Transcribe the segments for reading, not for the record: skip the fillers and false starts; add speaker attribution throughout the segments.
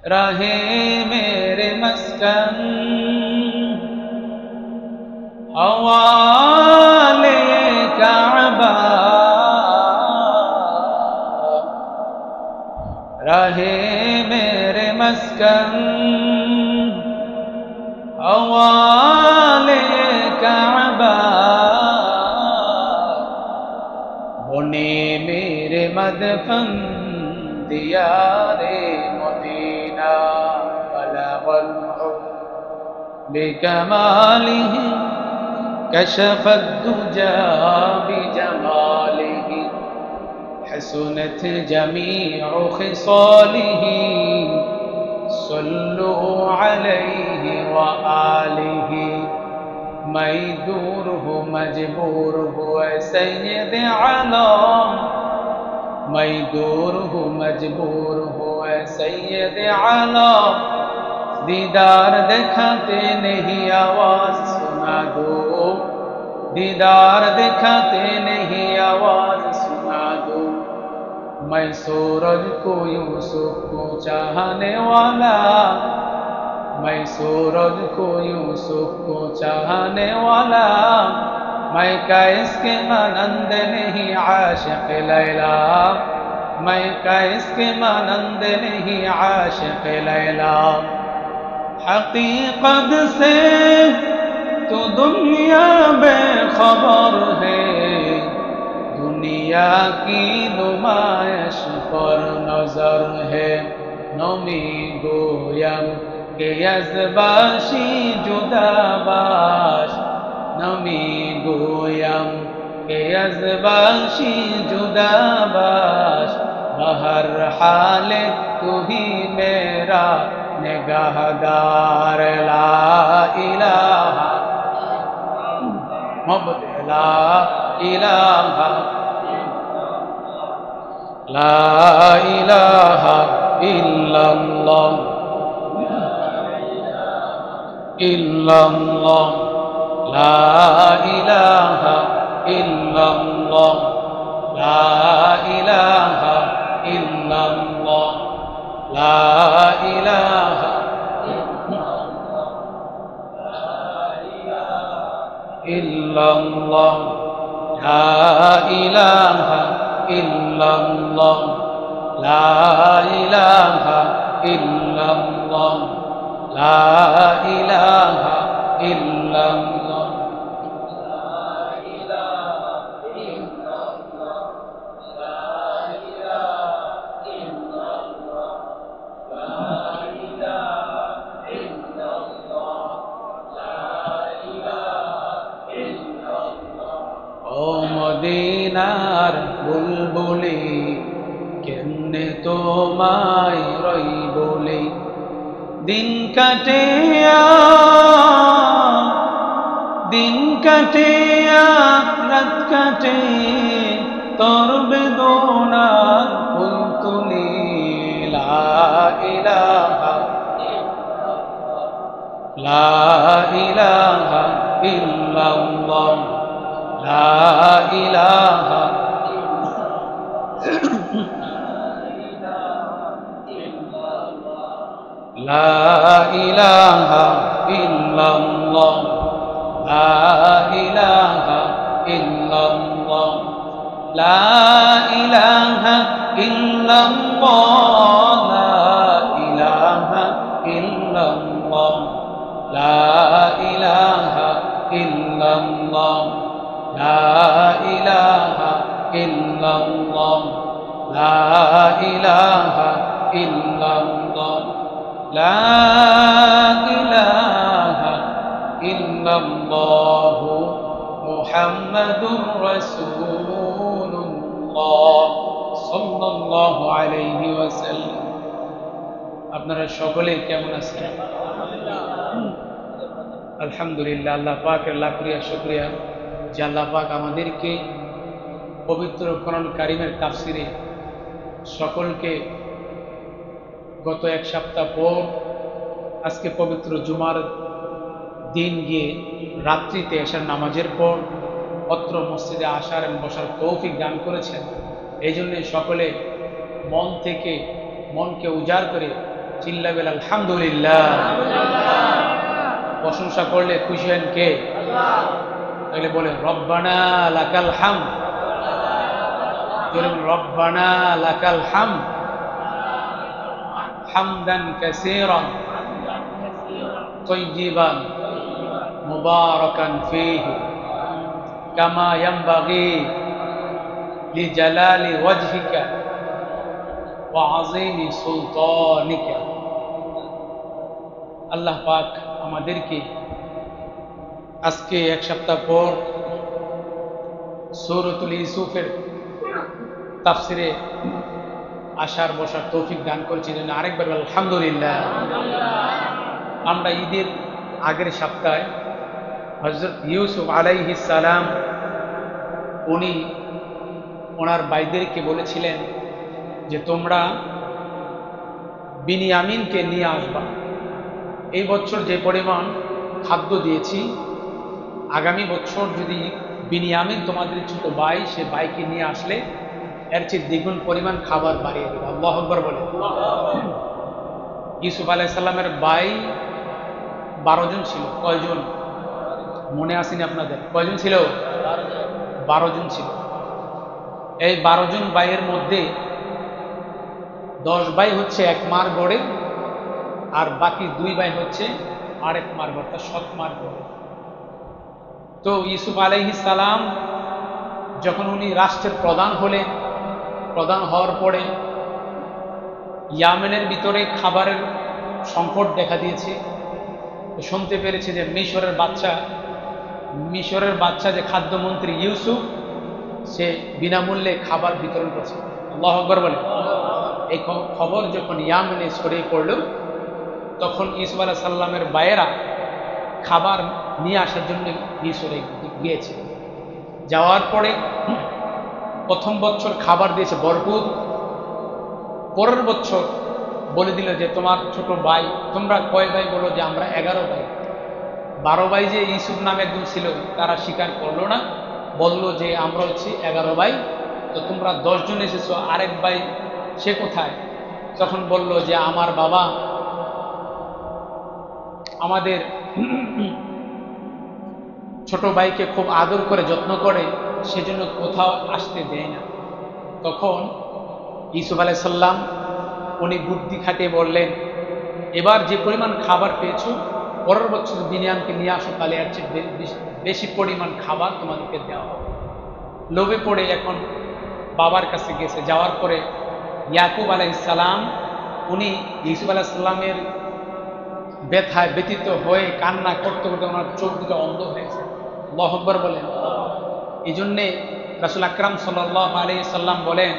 Speaker 1: रहे मेरे मस्कन हवाले काबा, रहे मेरे मस्कन हवाले काबा, बुने मेरे मदफन दियारे मदीना, बलगल बिकमालिह कशफ दुजा बिजमालिह, हसनत जमीउ खिसालिह, सल्लु अलैहि व आलिहि। मैं दूर हूँ मजबूर हूँ सैयद आलम, मैं दूर हूँ मजबूर हूँ सैयद आलम, दीदार दिखाते नहीं आवाज सुना दो, दीदार दिखाते नहीं आवाज सुना दो। मैं सूरज को यूसुफ को चाहने वाला, मैं सूरज को यूसुफ को चाहने वाला, मैं कैस के मानंद नहीं आशिक लैला, मैं कैस के मानंद नहीं आशिक लैला। हकीकत से तो दुनिया बेखबर है, दुनिया की नुमाइश पर नजर है। नमी गोयम के यज़बाशी जुदाबाश, नमी गोयम के यज़बाशी जुदाबाश, बहर हाल तू ही मेरा निगाहदार। ला इलाहा मोहब्बत, ला इलाहा, ला इलाहा इल्लल्लाह, इल्लल्लाह, ला इलाहा इल्लल्लाह, ला इलाहा इल्लल्लाह, ला इलाहा इल्लल्लाह, ला इलाहा इल्लल्लाह, ला इलाहा इल्लल्लाह, ला इलाहा इल्लल्लाह, ও মদিনার বুলবুলি কেমনে তোমায় রই বলি, দিন কাটে দিন কাটে রাত কাটে তোর বেদনার ফুল তুলি। লা ইলাহা, লা ইলাহা ইল্লাল্লাহ, লা ইলাহা লা ইলাহা ইল্লাল্লাহ, লা ইলাহা ইল্লাল্লাহ, লা ইলাহা ইল্লাল্লাহ, লা ইলাহা ইল্লাল্লাহ, লা ইলাহা ইল্লাল্লাহ, লা ইলাহা ইল্লাল্লাহ, লা ইলাহা ইল্লাল্লাহ, মুহাম্মাদুর রাসূলুল্লাহ সাল্লাল্লাহু আলাইহি ওয়াসাল্লাম। আপনারা সকলে কেমন আছেন? আলহামদুলিল্লাহ, আল্লাহ পাকের লাখ কোটি শুকরিয়া যে আল্লাহ পাক আমাদেরকে পবিত্র কোরআন কারীমের তাফসিরে সকলকে গত এক সপ্তাহ পর আজকে পবিত্র জুমার দিন গিয়ে রাত্রিতে এশার নামাজের পর অত্র মসজিদে আসার এবং বসার তৌফিক দান করেছেন। এই জন্য সকলে মন থেকে মনকে উজাড় করে চিল্লাবেন আলহামদুলিল্লাহ। প্রশংসা করলে খুশি হন কে? তাহলে বলেন রব্বানা লাকাল হামদ। বলেন রব্বানা লাকাল হামদ হামদান কাসীরান তাইয়িবান মুবারাকান ফীহি কামা ইয়ানবাগী লিজালালি ওয়াজহিকা ওয়া আযীমি সুলতানিকা। আল্লাহ পাক আমাদেরকে আজকে এক সপ্তাহ পর সূরাতুল ইউসুফের তাফসিরে আসার বসার তৌফিক দান করেছেন, জন্য আরেকবার আলহামদুলিল্লাহ। আমরা ঈদের আগের সপ্তাহে হযরত ইউসুফ আলাইহিস সালাম উনি ওনার ভাইদেরকে বলেছিলেন যে তোমরা বিনিয়ামিনকে নিয়ে আসবা। এই বছর যে পরিমাণ খাদ্য দিয়েছি, আগামী বছর যদি বিনিয়ামিন তোমাদের ছোট ভাই, সে ভাইকে নিয়ে আসলে এর চেয়ে দ্বিগুণ পরিমাণ খাবার বাড়িয়ে দেবে। আল্লাহু আকবার বলে। ইউসুফ আলাইহিস সালামের ভাই 12 জন ছিল। কয়জন মনে আসেনি আপনাদের? কয়জন ছিল? 12 জন ছিল। এই 12 জন ভাইয়ের মধ্যে 10 ভাই হচ্ছে এক মার গড়ে, আর বাকি 2 ভাই হচ্ছে আরেক মার গড়ে, তার সৎ মার গড়ে। তো ইউসুফ আলাইহিস সালাম যখন উনি রাষ্ট্রের প্রধান হলেন, প্রধান হওয়ার পরে ইয়ামেনের ভিতরে খাবারের সংকট দেখা দিয়েছে। শুনতে পেরেছে যে মিশরের বাচ্চা যে খাদ্যমন্ত্রী ইউসুফ, সে বিনামূল্যে খাবার বিতরণ করছে। আল্লাহু আকবার বলে। এই খবর যখন ইয়ামেনে ছড়িয়ে পড়ল, তখন ইউসুফ আলাইহিস সালামের ভাইয়েরা খাবার নিয়ে আসার জন্য মিশরে গিয়েছে। যাওয়ার পরে প্রথম বছর খাবার দিয়েছে ভরপুর। পরের বছর বলে দিল যে তোমার ছোট ভাই, তোমরা কয় ভাই? বলো যে আমরা 11 ভাই। 12 ভাই যে ইউসুফ নামে একজন ছিল, তারা স্বীকার করলো না, বলল যে আমরা হচ্ছি 11 ভাই। তো তোমরা 10 জন এসেছো, আরেক ভাই সে কোথায়? তখন বলল যে আমার বাবা আমাদের ছোট ভাইকে খুব আদর করে যত্ন করে, সেজন্য কোথাও আসতে দেয় না। তখন ইউসুফ আলাইহিস সালাম উনি বুদ্ধি খাটিয়ে বললেন, এবার যে পরিমাণ খাবার পেয়েছো, পরের বছর বিনিয়ামকে নিয়ে আসো, তাহলে এর চেয়ে বেশি পরিমাণ খাবার তোমাদেরকে দেওয়া হবে। লোভে পড়ে এখন বাবার কাছে গেছে। যাওয়ার পরে ইয়াকুব আলাইহিস সালাম উনি ইউসুফ আলাইহিস সালামের ব্যথায় ব্যতীত হয়ে কান্না করতে করতে ওনার চোখ দুটো অন্ধ হয়েছে। আল্লাহু আকবার বলেন। এই জন্যে রাসূল আকরাম সাল্লাল্লাহু আলাইহি সাল্লাম বলেন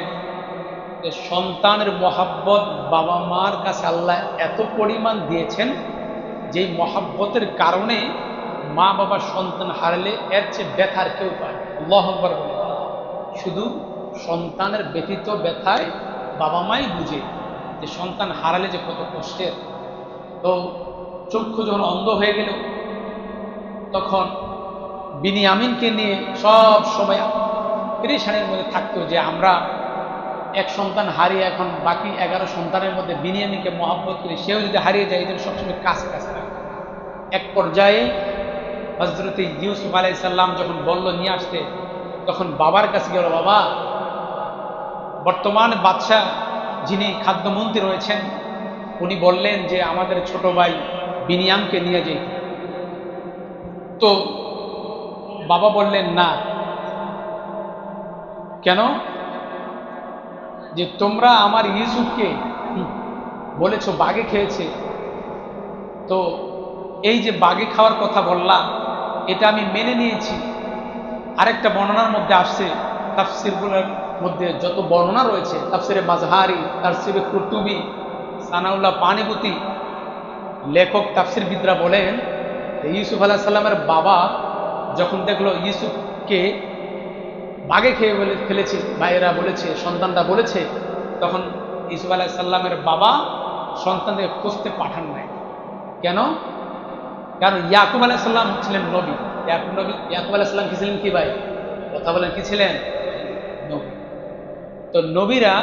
Speaker 1: যে সন্তানের মহাব্বত বাবা মার কাছে আল্লাহ এত পরিমাণ দিয়েছেন, যেই মহাব্বতের কারণে মা বাবার সন্তান হারালে এর চেয়ে ব্যথার কেউ পায়। আল্লাহু আকবার বলেন। শুধু সন্তানের ব্যতীত ব্যথায় বাবা মাই বুঝে যে সন্তান হারালে যে কত কষ্টের। তো চক্ষু যখন অন্ধ হয়ে গেল, তখন বিনিয়ামিনকে নিয়ে সব সময় পেরেশানির মধ্যে থাকতো যে আমরা এক সন্তান হারিয়ে এখন বাকি 11 সন্তানের মধ্যে বিনিয়ামিনকে মহব্বত করি, সেও যদি হারিয়ে যায়, এই জন্য সবসময় কাছে কাছে রাখে। এক পর্যায়ে হযরত ইউসুফ আলাইহিস সালাম যখন বলল নিয়ে আসতে, তখন বাবার কাছে গেল, বাবা বর্তমান বাদশাহ যিনি খাদ্যমন্ত্রী রয়েছেন, উনি বললেন যে আমাদের ছোট ভাই বিনিয়ামকে নিয়ে যেতে। তো বাবা বললেন না। কেন? যে তোমরা আমার ইউসুফকে বলেছো বাঘে খেয়েছে, তো এই যে বাঘে খাওয়ার কথা বললা, এটা আমি মেনে নিয়েছি। আরেকটা বর্ণনার মধ্যে আসছে, তাফসিরগুলোর মধ্যে যত বর্ণনা রয়েছে, তাফসিরে মাজহারি, তাফসিরে কুরতুবী, সানাউল্লাহ পানিপতি, লেখক তাফসিরবিদরা বলেন ইউসুফ আলাইহিস সালামের বাবা যখন দেখলো ইউসুফকে বাঘে খেয়ে ফেলেছে, ভাইয়েরা বলেছে, সন্তানরা বলেছে, তখন ইউসুফ আলাইহিস সালামের বাবা সন্তানদের খুঁজতে পাঠান নাই। কেন? কারণ ইয়াকুব আলাইহিস সালাম ছিলেন নবী। ইয়াকুব আলাইহিস সালাম কি ছিলেন? কি ভাই কথা বলেন, কি ছিলেন? নবী। তো নবীরা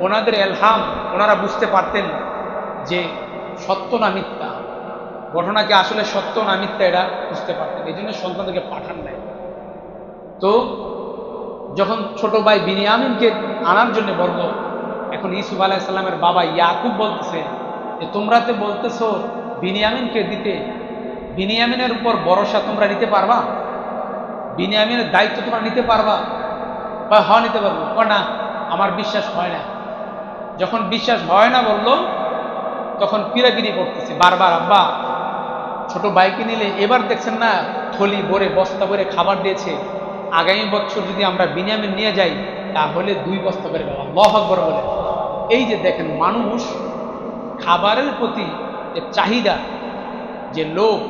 Speaker 1: ওনাদের এলহাম ওনারা বুঝতে পারতেন যে সত্য না মিথ্যা, ঘটনাকে আসলে সত্য না মিথ্যা এটা বুঝতে পারতেন, এই জন্য সন্তানদেরকে পাঠান নাই। তো যখন ছোট ভাই বিনিয়ামিনকে আনার জন্য বলল, এখন ইউসুফ আলাইহিস সালামের বাবা ইয়াকুব বলতেছে যে তোমরা তো বলতেছো বিনিয়ামিনকে দিতে, বিনিয়ামিনের উপর ভরসা তোমরা নিতে পারবা, বিনিয়ামিনের দায়িত্ব তোমরা নিতে পারবা? বা হ্যাঁ নিতে পারবো। না, আমার বিশ্বাস হয় না। যখন বিশ্বাস হয় না বলল, তখন পিরাপিরি করতেছে বারবার, আব্বা ছোট ভাইকে নিলে এবার দেখছেন না থলি ভরে বস্তা ভরে খাবার দিয়েছে, আগামী বছর যদি আমরা বিনিয়ামিন নিয়ে যাই তাহলে 2 বস্তা করে দেওয়া। আল্লাহু আকবার বলে। এই যে দেখেন মানুষ খাবারের প্রতি যে চাহিদা, যে লোভ।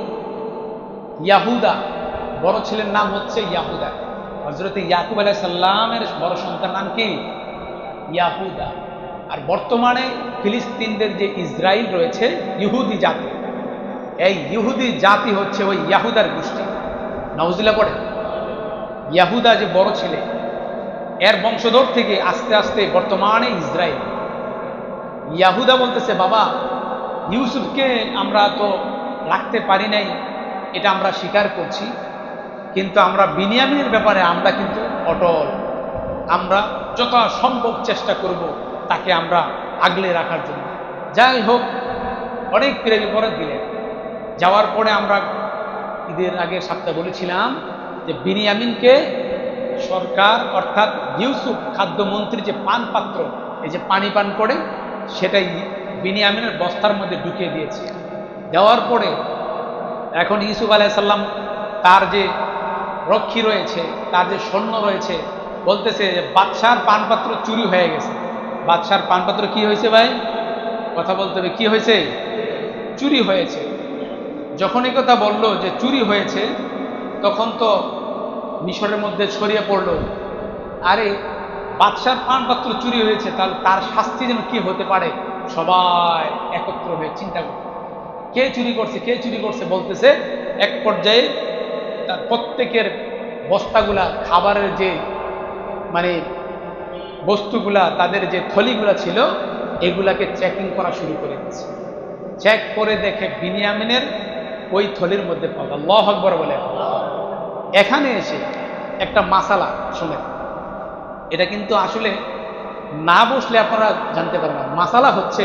Speaker 1: ইয়াহুদা, বড় ছেলের নাম হচ্ছে ইয়াহুদা, হযরত ইয়াকুব আলাইহিস সালামের বড় সন্তান নাম কি? ইয়াহুদা। আর বর্তমানে ফিলিস্তিনদের যে ইসরায়েল রয়েছে, ইহুদি জাতি, এই ইহুদি জাতি হচ্ছে ওই ইয়াহুদার গোষ্ঠী। নাউজুবিল্লাহ পড়ে। ইয়াহুদা যে বড় ছেলে, এর বংশধর থেকে আস্তে আস্তে বর্তমানে ইসরায়েল। ইয়াহুদা বলতেছে, বাবা ইউসুফকে আমরা তো রাখতে পারি নাই, এটা আমরা স্বীকার করছি, কিন্তু আমরা বিনিয়ামিনের ব্যাপারে আমরা কিন্তু অটল, আমরা যথাসম্ভব চেষ্টা করব তাকে আমরা আগলে রাখার জন্য। যাই হোক, অনেক ফিরে বিপরীত দিলেন। যাওয়ার পরে আমরা ঈদের আগে সপ্তাহে বলেছিলাম যে বিনিয়ামিনকে সরকার অর্থাৎ ইউসুফ খাদ্যমন্ত্রী যে পান পাত্র, এই যে পানি পান করে, সেটাই বিনিয়ামিনের বস্তার মধ্যে ঢুকিয়ে দিয়েছে। দেওয়ার পরে এখন ইউসুফ আলাইহিস সালাম তার যে রক্ষী রয়েছে, তার যে সৈন্য রয়েছে, বলতেছে যে বাদশার পানপাত্র চুরি হয়ে গেছে। বাদশার পানপাত্র কি হয়েছে ভাই? কথা বলতে হবে, কি হয়েছে? চুরি হয়েছে। যখন এই কথা বললো যে চুরি হয়েছে, তখন তো মিশরের মধ্যে ছড়িয়ে পড়লো, আরে বাদশার পানপাত্র চুরি হয়েছে, তাহলে তার শাস্তি যেন কি হতে পারে। সবাই একত্র হয়ে চিন্তা করছে কে চুরি করছে, কে চুরি করছে। বলতেছে এক পর্যায়ে তার প্রত্যেকের বস্তাগুলা, খাবারের যে মানে বস্তুগুলা, তাদের যে থলিগুলা ছিল, এগুলাকে চেকিং করা শুরু করে দিচ্ছে। চেক করে দেখে বিনিয়ামিনের ওই থলির মধ্যে পাওয়া। আল্লাহু আকবার বলে। এখানে এসে একটা মাসালা শুনে, এটা কিন্তু আসলে না বসলে আপনারা জানতে পারবেন না। মাসালা হচ্ছে,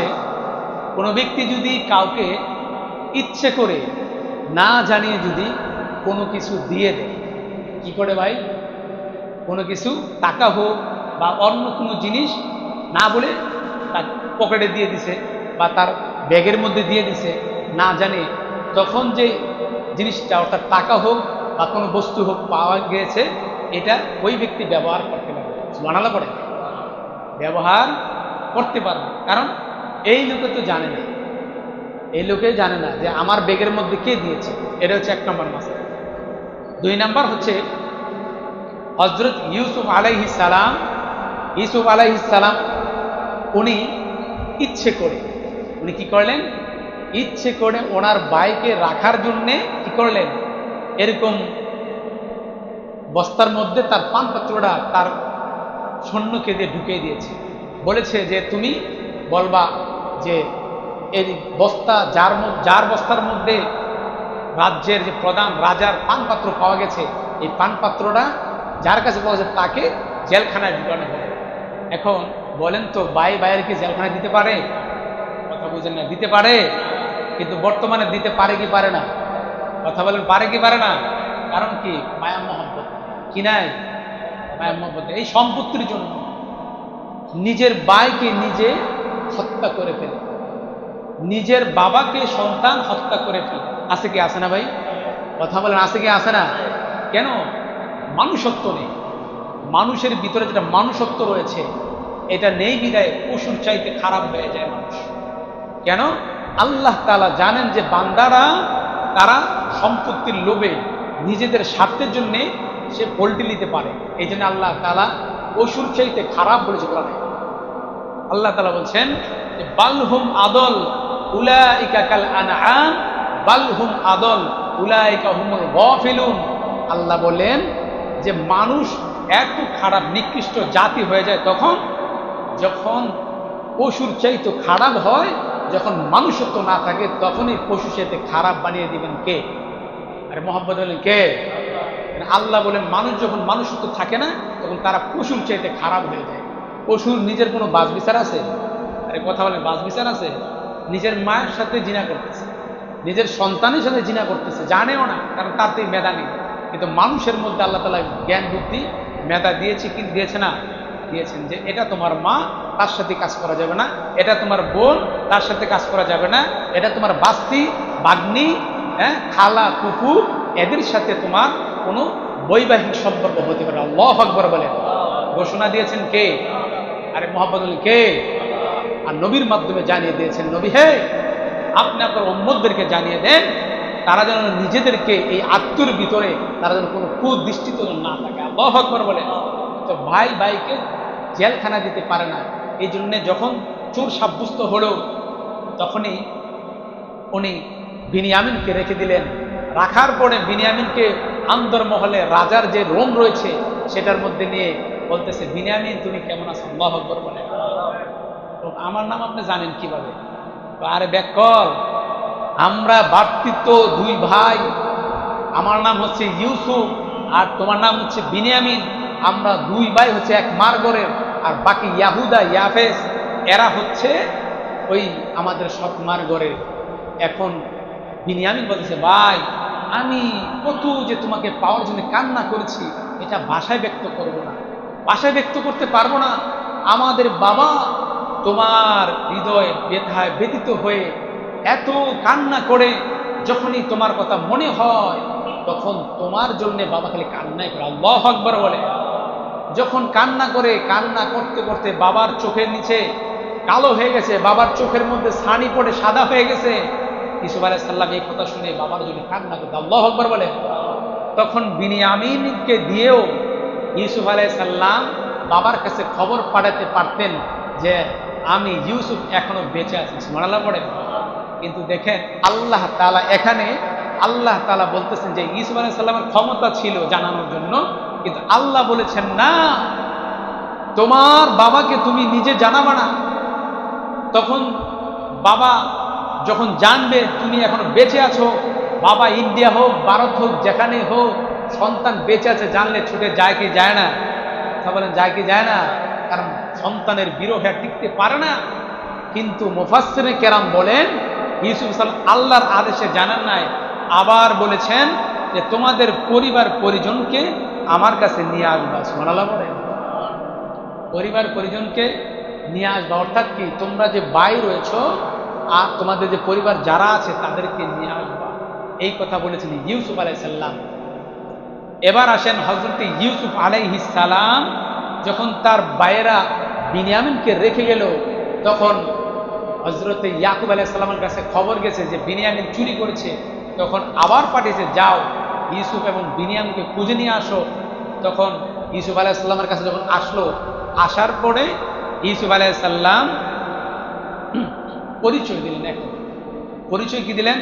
Speaker 1: কোনো ব্যক্তি যদি কাউকে ইচ্ছে করে না জানিয়ে যদি কোনো কিছু দিয়ে দেয়, কি করে ভাই? কোনো কিছু টাকা হোক বা অন্য কোনো জিনিস না বলে তার পকেটে দিয়ে দিছে বা তার ব্যাগের মধ্যে দিয়ে দিছে না জানে, তখন যে জিনিসটা অর্থাৎ টাকা হোক বা কোনো বস্তু হোক পাওয়া গিয়েছে, এটা ওই ব্যক্তি ব্যবহার করতে পারবে। সুবহানাল্লাহ পড়ে। ব্যবহার করতে পারবে, কারণ এই লোকে তো জানে না, এই লোকে জানে না যে আমার ব্যাগের মধ্যে কে দিয়েছে। এটা হচ্ছে 1 নম্বর মাসালা। 2 নম্বর হচ্ছে হযরত ইউসুফ আলাইহিস সালাম, উনি ইচ্ছে করে, উনি কি করলেন? ইচ্ছে করে ওনার ভাইকে রাখার জন্যে কি করলেন? এরকম বস্তার মধ্যে তার পানপাত্রটা তার সৈন্যকে দিয়ে ঢুকিয়ে দিয়েছে। বলেছে যে তুমি বলবা যে এই বস্তা যার বস্তার মধ্যে রাজ্যের যে প্রধান রাজার পানপাত্র পাওয়া গেছে, এই পানপাত্রটা যার কাছে পাওয়া যায় তাকে জেলখানায় ঢুকানো হবে। এখন বলেন তো, বাইরে কি জেলখানায় দিতে পারে? কথা বুঝেন না, দিতে পারে? কিন্তু বর্তমানে দিতে পারে কি পারে না? কথা বলেন, পারে কি পারে না? কারণ কি? মায়া মহব্বত। কি নাই? মায়া মহব্বত। এই সম্পত্তির জন্য নিজের ভাইকে নিজে হত্যা করে ফেলে, নিজের বাবাকে সন্তান হত্যা করে ফেলে। আছে কি আছে না ভাই? কথা বলেন, আছে কি আছে না? কেন? মানুষত্ব নেই। মানুষের ভিতরে যেটা মানুষত্ব রয়েছে, এটা নেই বিধায় পশুর চাইতে খারাপ হয়ে যায় মানুষ। কেন? আল্লাহ তাআলা জানেন যে বান্দারা তারা সম্পত্তির লোভে নিজেদের স্বার্থের জন্য সে পল্টি নিতে পারে। এই জন্য আল্লাহ তাআলা পশুর চাইতে খারাপ বলেছে কোরআনে। আল্লাহ তাআলা বলছেন যে বালহুম আদল উলাইকা কাল আনআম বালহুম আদল উলাইকা হুমুল গাফিলুন। আল্লাহ বলেন যে মানুষ এত খারাপ নিকৃষ্ট জাতি হয়ে যায় তখন যখন পশুর চাইতে খারাপ হয়, যখন মানুষত্ব না থাকে তখনই পশু সাথে খারাপ বানিয়ে দিবেন কে? আরে মোহাম্মদ বলেন কে? আল্লাহ বলেন মানুষ যখন মানুষত্ব থাকে না তখন তারা পশুর চাইতে খারাপ হয়ে যায়। পশুর নিজের কোনো বাছ বিচার আছে? আরে কথা বলেন, বাছ বিচার আছে? নিজের মায়ের সাথে জিনা করতেছে, নিজের সন্তানের সাথে জিনা করতেছে, জানেও না, কারণ তার তো মেধা নেই। কিন্তু মানুষের মধ্যে আল্লাহ তাআলা জ্ঞান বুদ্ধি মেধা দিয়েছে, কি দিয়েছে না? দিয়েছেন যে এটা তোমার মা, তার সাথে কাজ করা যাবে না, এটা তোমার বোন, তার সাথে কাজ করা যাবে না, এটা তোমার বাস্তি বাগ্নি, খালা ফুফু, এদের সাথে তোমার কোনো বৈবাহিক সম্পর্ক হতে পারে। আল্লাহু আকবার বলেন। ঘোষণা দিয়েছেন কে? আরে মুহাম্মদ কে? আর নবীর মাধ্যমে জানিয়ে দিয়েছেন, নবী হে, আপনি আপনার উম্মতদেরকে জানিয়ে দেন তারা যেন নিজেদেরকে এই আত্মীয়র ভিতরে তারা যেন কোনো কুদৃষ্টিতে না থাকে। আল্লাহু আকবার বলেন। তো ভাই ভাইকে জেলখানা দিতে পারে না, এই জন্য যখন চোর সাব্যস্ত হলো তখনই উনি বিনিয়ামিনকে রেখে দিলেন। রাখার পরে বিনিয়ামিনকে আন্দরমহলে রাজার যে রুম রয়েছে সেটার মধ্যে নিয়ে বলতেছে, বিনিয়ামিন তুমি কেমন আছো? আল্লাহু আকবার বলেন। আমার নাম আপনি জানেন কিভাবে? আরে ব্যাকল, আমরা ভাতৃত্ব দুই ভাই, আমার নাম হচ্ছে ইউসুফ আর তোমার নাম হচ্ছে বিনিয়ামিন, আমরা দুই ভাই হচ্ছে এক মারগরের, আর বাকি ইয়াহুদা ইয়াফেস এরা হচ্ছে ওই আমাদের সৎ মারগরের। এখন বিনিয়ামিন বলতেছে, ভাই আমি কত যে তোমাকে পাওয়ার জন্য কান্না করেছি, এটা ভাষায় ব্যক্ত করব না, ভাষায় ব্যক্ত করতে পারবো না। আমাদের বাবা তোমার হৃদয় ব্যথায় ব্যথিত হয়ে এত কান্না করে, যখনই তোমার কথা মনে হয় তখন তোমার জন্য বাবা খালি কান্নাই করে। আল্লাহু আকবার বলে। যখন কান্না করে, কান্না করতে করতে বাবার চোখের নিচে কালো হয়ে গেছে, বাবার চোখের মধ্যে ছানি পড়ে সাদা হয়ে গেছে, ইউসুফ আলাইহিস সালাম এই কথা শুনে বাবার জন্য কান্না করতে। আল্লাহু আকবার বলে। তখন বিনিয়ামিনকে দিয়েও ইউসুফ আলাইহিস সালাম বাবার কাছে খবর পাঠাতে পারতেন যে আমি ইউসুফ এখনো বেঁচে আছি। সুবহানাল্লাহ পড়ে। কিন্তু দেখেন আল্লাহ তাআলা এখানে আল্লাহ তাআলা বলতেছেন যে ইউসুফ আলাইহিস সালামের ক্ষমতা ছিল জানানোর জন্য, কিন্তু আল্লাহ বলেছেন না, তোমার বাবাকে তুমি নিজে জানাবা না। তখন বাবা যখন জানবে তুমি এখনো বেঁচে আছো, বাবা ইন্ডিয়া হোক ভারত হোক যেখানে হোক, সন্তান বেঁচে আছে জানলে ছুটে যায় কি যায় না? কথা বলেন, যায় কি যায় না? কারণ সন্তানের বিরহে টিকতে পারে না। কিন্তু মুফাসসিরে কেরাম বলেন ইউসুফ সালাম আল্লাহর আদেশে জানান নাই, আবার বলেছেন যে তোমাদের পরিবার পরিজনকে আমার কাছে নিয়ে আসবা। সুবহানাল্লাহ বলেন। পরিবার পরিজনকে নিয়ে আসবা অর্থাৎ কি, তোমরা যে ভাই রয়েছো আর তোমাদের যে পরিবার যারা আছে তাদেরকে নিয়ে আসবা, এই কথা বলেছেন ইউসুফ আলাইহিস সালাম। এবার আসেন হযরত ইউসুফ আলাইহিস সালাম যখন তার ভাইয়েরা বিনিয়ামিনকে রেখে গেল, তখন হযরত ইয়াকুব আলাইহিস সালামের কাছে খবর গেছে যে বিনিয়ামিন চুরি করেছে। তখন আবার পাঠিয়েছে, যাও ইউসুফ এবং বিনিয়ামিনকে খুঁজে নিয়ে আসো। তখন ইউসুফ আলাইহিস সালামের কাছে যখন আসলো, আসার পরে ইউসুফ আলাইহিস সালাম পরিচয় দিলেন। এখন পরিচয় কি দিলেন?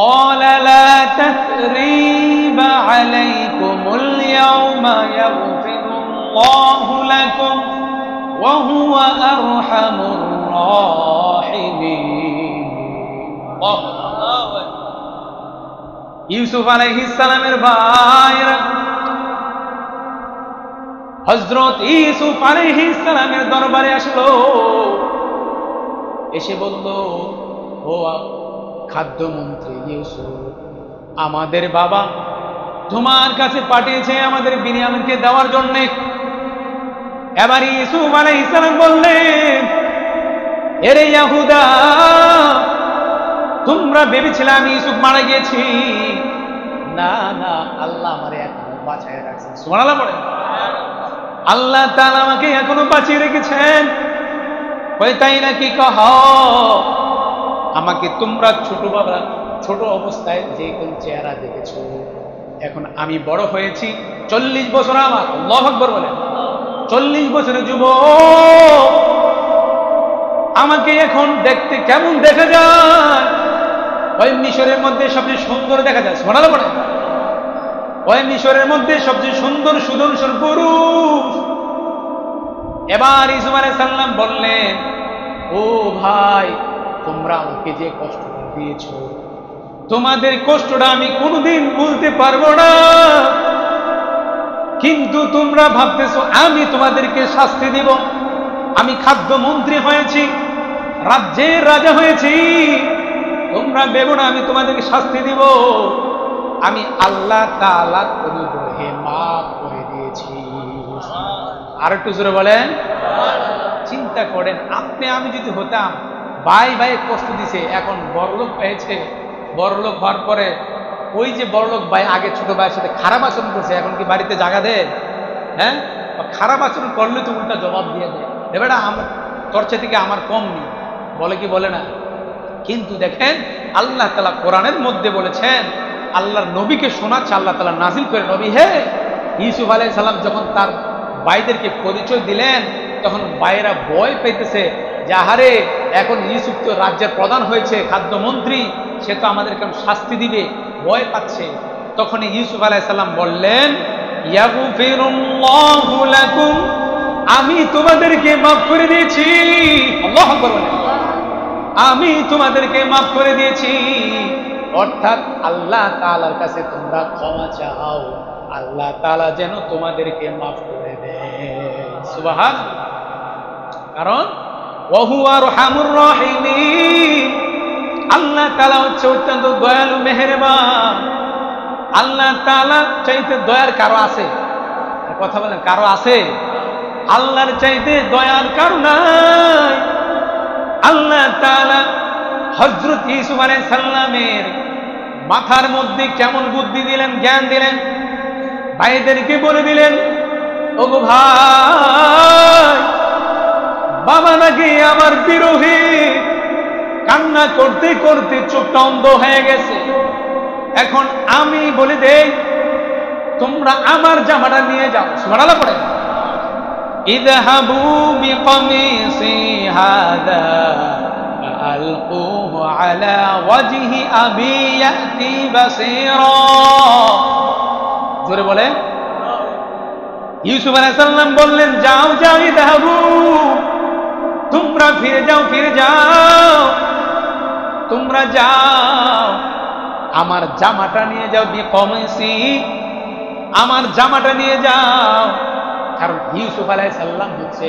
Speaker 1: قال لا تثريب عليكم اليوم يغفر الله لكم وهو أرحم الراحمين। ইউসুফ আলাইহিস সালামের ভাইরা হযরত ইউসুফ আলাইহিস সালামের দরবারে আসলো, এসে বলল, ও খাদ্যমন্ত্রী ইউসুফ, আমাদের বাবা তোমার কাছে পাঠিয়েছে আমাদের বিনিয়ামিনকে দেওয়ার জন্য। এবার ইউসুফ আলাইহিস সালাম বললেন, এরে ইয়াহুদা, তোমরা ভেবেছিলে আমি ইউসুফ মারা গেছি? না না, আল্লাহ আমারে এখনো বাঁচিয়ে রাখছেন। সুবহানাল্লাহ বলেন। আল্লাহ তাআলা আমাকে এখনো বাঁচিয়ে রেখেছেন। কই তাই নাকি? কহ, আমাকে তোমরা ছোট অবস্থায় যে কোন চেহারা দেখেছো, এখন আমি বড় হয়েছি, 40 বছর আমার। আল্লাহু আকবার বলেন। 40 বছরের যুবক, আমাকে এখন দেখতে কেমন দেখা যায়? ওই মিশরের মধ্যে সবচেয়ে সুন্দর দেখা যায়। সুবহানাল্লাহ বলেন। ওই মিশরের মধ্যে সবচেয়ে সুন্দর সুদর্শন পুরুষ। এবার ইউসুফ আলাইহিস সালাম বললেন, ও ভাই, তোমরা আমাকে যে কষ্টটা দিয়েছো, তোমাদের কষ্টটা আমি কোনোদিন ভুলতে পারবো না। কিন্তু তোমরা ভাবতেছো আমি তোমাদেরকে শাস্তি দিব। আমি খাদ্যমন্ত্রী হয়েছি, রাজ্যের রাজা হয়েছি, তোমরা ভেবো না আমি তোমাদেরকে শাস্তি দিব। আমি আল্লাহ তাআলার অনুগ্রহে মাফ করে দিয়েছি। আর একটু জোরে বলেন। চিন্তা করেন, আপনি আমি যদি হতাম, ভাই ভাই কষ্ট দিছে, এখন বড়লোক পেয়েছে, বড়লোক হওয়ার পরে ওই যে বড়লোক ভাই আগে ছোট ভাইয়ের সাথে খারাপ আচরণ করছে, এখন কি বাড়িতে জায়গা দেয়? হ্যাঁ, খারাপ আচরণ করলে তো উল্টা জবাব দিয়ে দেয়, এবারে তোর চেয়ে থেকে আমার কম নেই, বলে কি বলে না? কিন্তু দেখেন আল্লাহ তাআলা কোরআনের মধ্যে বলেছেন, আল্লাহর নবীকে শোনাচ্ছে আল্লাহ তাআলা নাজিল করে, নবী হে, ইউসুফ আলাইহিস সালাম যখন তার ভাইদেরকে পরিচয় দিলেন, তখন ভাইয়েরা ভয় পেতেছে যে আহারে, এখন ইউসুফ তো রাজ্যের প্রধান হয়েছে, খাদ্যমন্ত্রী, সে তো আমাদেরকে শাস্তি দিবে, ভয় পাচ্ছে। তখন ইউসুফ আলাইহিস সালাম বললেন, ইয়াগফিরুল্লাহু লাকুম, আমি তোমাদেরকে মাফ করে দিয়েছি। আল্লাহু আকবার বলেন, আমি তোমাদেরকে মাফ করে দিয়েছি। অর্থাৎ আল্লাহ তাআলার কাছে তোমরা ক্ষমা চাও, আল্লাহ তাআলা যেন তোমাদেরকে মাফ করে দেন। সুবহানাল্লাহ। কারণ ওয়া হুয়া আরহামুর রাহিমিন, আল্লাহ তাআলা হচ্ছে অত্যন্ত দয়ালু মেহেরবান। আল্লাহ তাআলা চাইতে দয়ার কারো আছে? কথা বলেন, কারো আছে? আল্লাহর চাইতে দয়ার কারো নাই। আল্লাহ তাআলা হযরত ইউসুফ আলাইহিস সালামের মাথার মধ্যে কেমন বুদ্ধি দিলেন, জ্ঞান দিলেন, ভাইদেরকে বলে দিলেন, ওগো ভাই, বাবা নাকি আমার বিরোহী, কান্না করতে করতে চোখটা অন্ধ হয়ে গেছে। এখন আমি বলে দেই, তোমরা আমার জামাটা নিয়ে যাও। সুবহানাল্লাহ পড়ে, ইযহাবু বিকামিসি হাযা ফাআলকুহু আলা ওয়াজহি আবি ইয়াতি বাসীরা। জোরে বলে। ইউসুফ আলাইহিস সালাম বললেন, যাও যাও, ইযহাবু, তোমরা ফিরে যাও, ফিরে যাও, তোমরা যাও, আমার জামাটা নিয়ে যাও, বিকামিসি, আমার জামাটা নিয়ে যাও। কারণ ইউসুফ আলাইহিস সালাম হচ্ছে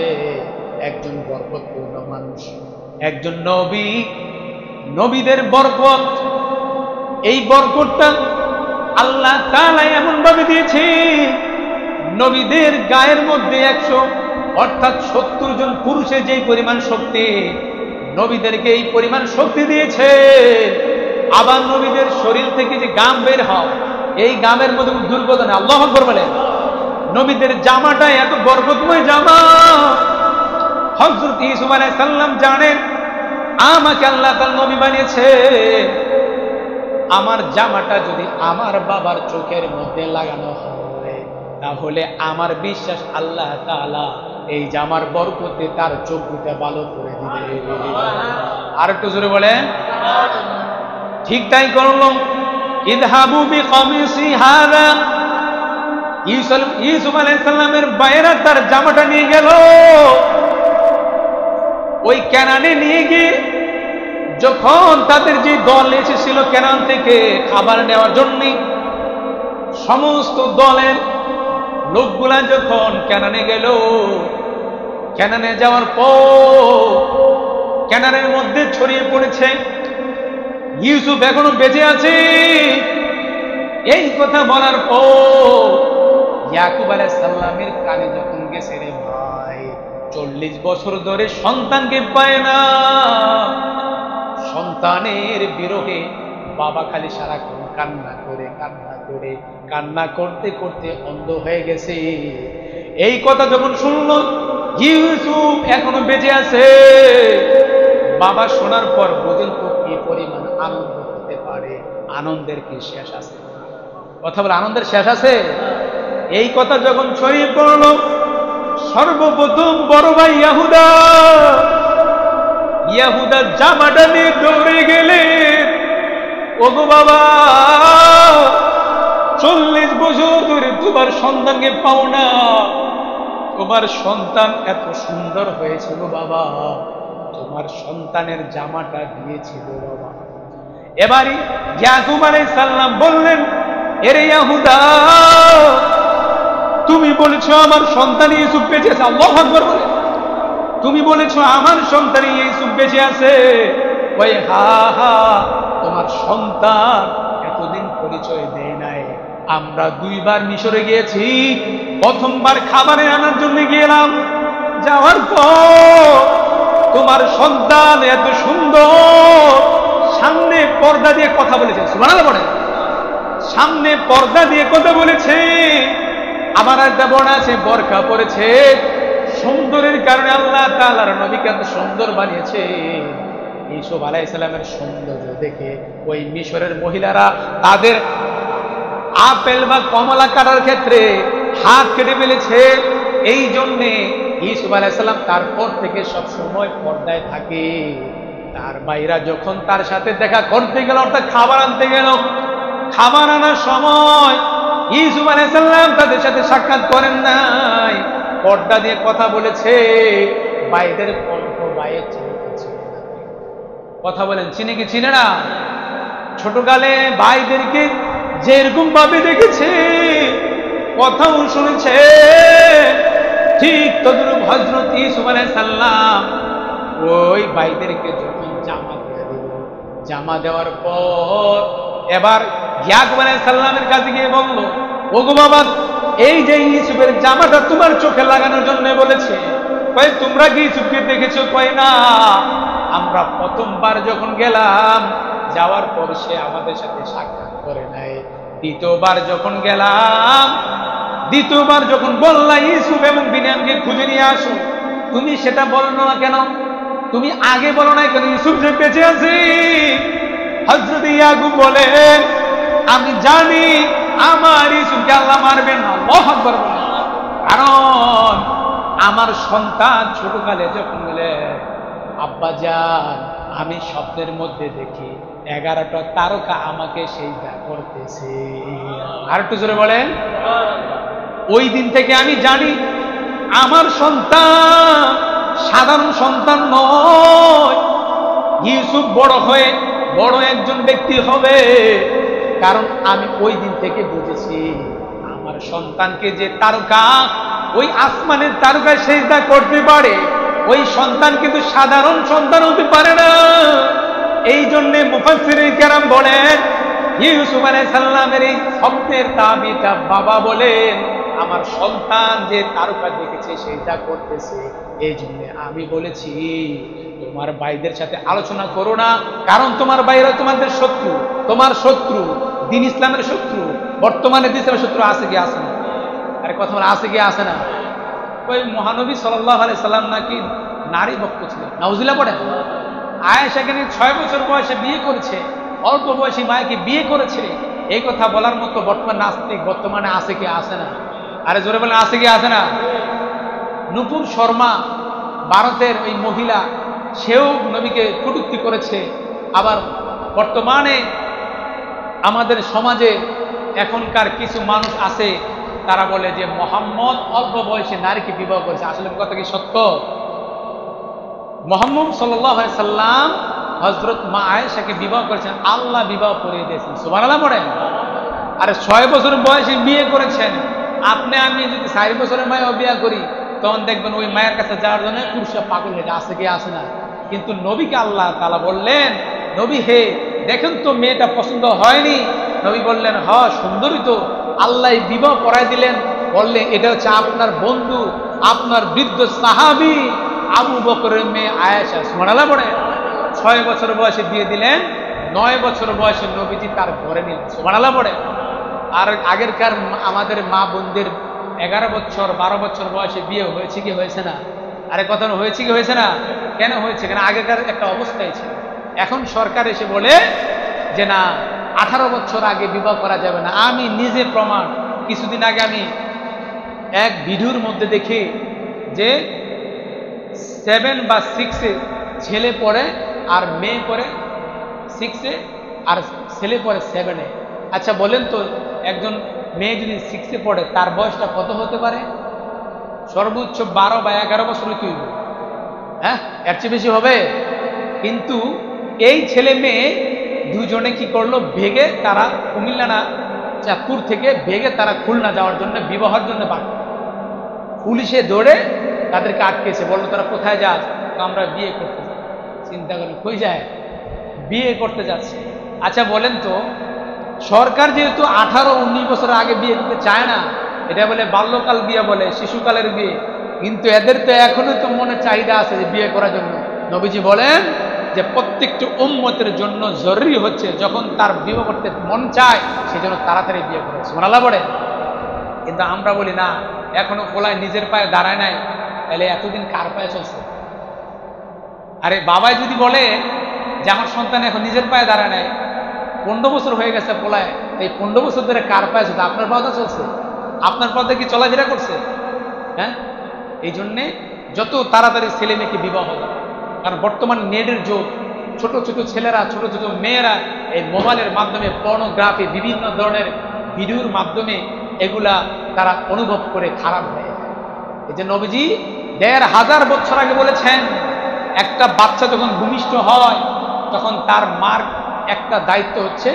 Speaker 1: একজন বরকতপূর্ণ মানুষ, একজন নবী, নবীদের বরকত। এই বরকতটা আল্লাহ তাআলা এমন ভাবে দিয়েছে, নবীদের গায়ের মধ্যে 100 অর্থাৎ 70 জন পুরুষের যেই পরিমাণ শক্তি, নবীদেরকে এই পরিমাণ শক্তি দিয়েছে। আবার নবীদের শরীর থেকে যে গাম বের হয়, এই গামের মধ্যে দুর্গন্ধ নেই। আল্লাহু আকবার বলেন। নবীদের জামাটা এত বরকতময় জামা। হযরত ইউসুফ আলাইহিস সালাম জানেন, আমাকে আল্লাহ তাআলা নবী বানিয়েছে, আমার জামাটা যদি আমার বাবার চোখের মধ্যে লাগানো হয়, তাহলে আমার বিশ্বাস আল্লাহ তাআলা এই জামার বরকতে তার চোখ দুটো ভালো করে দিবে। আর একটু জোরে বলেন। ঠিক তাই করলো। ইযহাবু বিকামিসি হাযা, ইউসুফ আলাইহিস সালামের ভাইয়েরা তার জামাটা নিয়ে গেল। ওই কেনানে নিয়ে গিয়ে যখন তাদের যে দল এসেছিল কেনান থেকে খাবার নেওয়ার জন্য, সমস্ত দলের লোকগুলা যখন কেনানে গেল, কেনানে যাওয়ার পর কেনানের মধ্যে ছড়িয়ে পড়েছে ইউসুফ এখনো বেঁচে আছে। এই কথা বলার পর ইয়াকুব আলাইহিস সালামের কানে যখন গেছে, রে ভাই, 40 বছর ধরে সন্তানকে পায় না, সন্তানের বিরহে বাবা খালি সারাক্ষণ কান্না করে কান্না করে, কান্না করতে করতে অন্ধ হয়ে গেছে। এই কথা যখন শুনল ইউসুফ এখনো বেঁচে আছে, বাবা শোনার পর বুঝলেন তো কি পরিমাণ আনন্দ হতে পারে। আনন্দের কি শেষ আছে? কথা বলে, আনন্দের শেষ আছে? এই কথা যখন ছড়িয়ে পড়ল, সর্বপ্রথম বড় ভাই ইয়াহুদা জামাটা নিয়ে দৌড়ে গেলেন। ওগো বাবা, 40 বছর ধরে তোমার সন্তানকে পাও না, তোমার সন্তান এত সুন্দর হয়েছে গো বাবা, তোমার সন্তানের জামাটা দিয়েছিল বাবা। এবারে ইয়াকুব আলাইহিস সালাম বললেন, এরে ইয়াহুদা, তুমি বলেছো আমার সন্তান ইউসুফ বেঁচে আছে। আল্লাহু আকবার বলে, তুমি বলেছো আমার সন্তান ইউসুফ বেঁচে আছে। ওই হা হা, তোমার সন্তান এতদিন পরিচয় দেয় নাই। আমরা 2 বার মিশরে গিয়েছি। প্রথমবার খাবারে আনার জন্য গেলাম, যাওয়ার পর তোমার সন্তান এত সুন্দর সামনে পর্দা দিয়ে কথা বলেছে। সুবহানাল্লাহ বলেন, সামনে পর্দা দিয়ে কথা বলেছে। আমার একটা বোন আছে, বোরকা পরেছে। সুন্দরের কারণে আল্লাহ তাআলার নবীকে এত সুন্দর বানিয়েছে। ইউসুফ আলাইহিস সালামের সৌন্দর্য দেখে ওই মিশরের মহিলারা তাদের আপেল বা কমলা কাটার ক্ষেত্রে হাত কেটে ফেলেছে। এই জন্যে ইউসুফ আলাইহিস সালাম তারপর থেকে সব সময় পর্দায় থাকে। তার ভাইরা যখন তার সাথে দেখা করতে গেল, অর্থাৎ খাবার আনতে গেল, খাবার আনার সময় ইউসুফ আলাইহিস সালাম তাদের সাথে সাক্ষাৎ করেন নাই, পর্দা দিয়ে কথা বলেছে। ভাইদের কণ্ঠ ভাইয়ের চিনতে কথা বলেন, চিনে কি চিনে না? ছোটকালে ভাইদেরকে যেরকম ভাবে দেখেছে, কথাও শুনেছে, ঠিক তদ্রূপ হযরত ইউসুফ আলাইহিস সালাম ওই ভাইদেরকে যখন জামা দিয়ে দিল, জামা দেওয়ার পর এবার ইয়াকুব আলাইহিস সালামের কাছে গিয়ে বলল, ওগো বাবা, এই যে ইউসুফের জামাটা তোমার চোখে লাগানোর জন্য বলেছে, কয় তোমরা কি ইউসুফকে দেখেছো? কয় না, আমরা প্রথমবার যখন গেলাম, যাওয়ার পর সে আমাদের সাথে সাক্ষাৎ করে নাই। দ্বিতীয়বার যখন গেলাম, দ্বিতীয়বার যখন বললা ইউসুফ এবং বিনয়ামকে খুঁজে নিয়ে আসো, তুমি সেটা বলো না কেন? তুমি আগে বলো না কেন ইউসুফ যে বেঁচে আছে? হযরত ইয়াকুব বলেন, আমি জানি আমার ইউসুফকে আল্লাহ মারবেন না। আল্লাহু আকবার বলেন, কারণ আমার সন্তান ছোটকালে যখন বলে, আব্বাজান, আমি স্বপ্নের মধ্যে দেখি 11টা তারকা আমাকে সেইটা করতেছে। আর একটু জোরে বলেন। ওই দিন থেকে আমি জানি আমার সন্তান সাধারণ সন্তান নয়, ইউসুফ বড় হয়ে বড় একজন ব্যক্তি হবে। কারণ আমি ওই দিন থেকে বুঝেছি আমার সন্তানকে যে তারকা, ওই আসমানের তারকায় সেজদা করতে পারে, ওই সন্তান কিন্তু সাধারণ সন্তান হতে পারে না। এই জন্য মুফাসসিরিন কেরাম বলেন, ইউসুফ আলাইহিস সালামের এই স্বপ্নের তাবিরটা বাবা বলেন, আমার সন্তান যে তারকা দেখেছে সেটা করতেছে, এই জন্য আমি বলেছি তোমার ভাইদের সাথে আলোচনা করো না, কারণ তোমার ভাইরা তোমাদের শত্রু, তোমার শত্রু, দ্বীন ইসলামের শত্রু। বর্তমানে দ্বীন ইসলামের শত্রু আছে কি আছে না? আরে কথা বলে আছে কি আছে না? ওই মহানবী সাল্লাল্লাহু আলাইহি সাল্লাম নাকি নারী ভক্ত ছিলেন, নাউজুবিল্লাহ পড়েন। আয়েশাকে নিয়ে 6 বছর বয়সে বিয়ে করেছে, অল্প বয়সী মায়েকে বিয়ে করেছে। এই কথা বলার মতো বর্তমান নাস্তিক বর্তমানে আছে কি আছে না? আরে জোরে বলেন, আছে কি আছে না? নুপুর শর্মা, ভারতের ওই মহিলা, সেও নবীকে কটূক্তি করেছে। আবার বর্তমানে আমাদের সমাজে এখনকার কিছু মানুষ আছে, তারা বলে যে মুহাম্মদ অল্প বয়সে নারীকে বিবাহ করেছে। আসলে কথা কি সত্য? মুহাম্মদ সাল্লাল্লাহু আলাইহি সাল্লাম হযরত মা আয়েশাকে বিবাহ করেছেন, আল্লাহ বিবাহ করিয়ে দিয়েছেন। সুবহানাল্লাহ পড়েন। আরে 6 বছর বয়সে বিয়ে করেছেন। আপনি আমি যদি 4 বছরের মায়েও বিয়ে করি, তখন দেখবেন ওই মায়ের কাছে যাওয়ার জন্য পুরুষরা পাগল হয়ে আছে কি আছে না? কিন্তু নবীকে আল্লাহ তাআলা বললেন, নবী হে, দেখেন তো মেয়েটা পছন্দ হয়নি? নবী বললেন, হ সুন্দরী তো। আল্লাহ বিবাহ করাই দিলেন, বললেন এটা হচ্ছে আপনার বন্ধু, আপনার বৃদ্ধ সাহাবী আবু বকরের মেয়ে আয়েশা। সুবহানাল্লাহ পড়ে। 6 বছর বয়সে বিয়ে দিলেন, 9 বছর বয়সে নবীজি তার ঘরে নিলেন। সুবহানাল্লাহ পড়ে। আর আগেরকার আমাদের মা বোনদের 11 বছর 12 বছর বয়সে বিয়ে হয়েছে কি হয়েছে না? আরে কথা হয়েছে কি হয়েছে না? কেন হয়েছে? কেন আগেকার একটা অবস্থায় ছিল। এখন সরকার এসে বলে যে না, 18 বছর আগে বিবাহ করা যাবে না। আমি নিজে প্রমাণ, কিছুদিন আগে আমি এক ভিডিওর মধ্যে দেখি যে 7 বা 6-এ ছেলে পড়ে আর মেয়ে পড়ে 6-এ আর ছেলে পড়ে 7-এ। আচ্ছা বলেন তো, একজন মেয়ে যদি 6-এ পড়ে, তার বয়সটা কত হতে পারে? সর্বোচ্চ 12 বা 11 বছর হইতে হইব। হ্যাঁ, এর চেয়ে বেশি হবে? কিন্তু এই ছেলে মেয়ে দুজনে কি করলো, ভেগে তারা কুমিল্লা না চাঁদপুর থেকে ভেগে তারা খুলনা যাওয়ার জন্য, বিবাহের জন্য বাক। পুলিশে দৌড়ে তাদেরকে আটকেছে, বললো তারা কোথায় যাস? আমরা বিয়ে করতে যাই। চিন্তা করেন, কই যায়? বিয়ে করতে যাচ্ছে। আচ্ছা বলেন তো, সরকার যেহেতু 18-19 বছর আগে বিয়ে করতে চায় না, এটা বলে বাল্যকাল বিয়ে, বলে শিশুকালের বিয়ে, কিন্তু এদের তো এখনো তো মনে চাহিদা আছে যে বিয়ে করার জন্য। নবীজি বলেন যে প্রত্যেকটি উম্মতের জন্য জরুরি হচ্ছে যখন তার বিয়ে করতে মন চায় সেই জন্য তাড়াতাড়ি বিয়ে করে। সুবহানাল্লাহ বলে। কিন্তু আমরা বলি না, এখনো কোলায় নিজের পায়ে দাঁড়ায় নাই, তাহলে এতদিন কার পায়ে চলছে? আরে বাবাই যদি বলে যে আমার সন্তান এখন নিজের পায়ে দাঁড়ায় নাই, 15 বছর হয়ে গেছে কোলায়, এই 15 বছর ধরে কার পায়ে চলছে? আপনার পায়ে চলছে? আপনার পায়ে কি চলাফেরা করছে? হ্যাঁ, এই জন্যে যত তাড়াতাড়ি ছেলে মেয়েকে বিবাহ হবে, কারণ বর্তমান নেটের যুগ। ছোট ছোট ছেলেরা, ছোট ছোট মেয়েরা এই মোবাইলের মাধ্যমে, পর্নোগ্রাফি, বিভিন্ন ধরনের ভিডিওর মাধ্যমে এগুলা তারা অনুভব করে খারাপ হয়ে যায়। এই যে নবীজি 1500 বছর আগে বলেছেন, একটা বাচ্চা যখন ভূমিষ্ঠ হয় তখন তার মার একটা দায়িত্ব হচ্ছে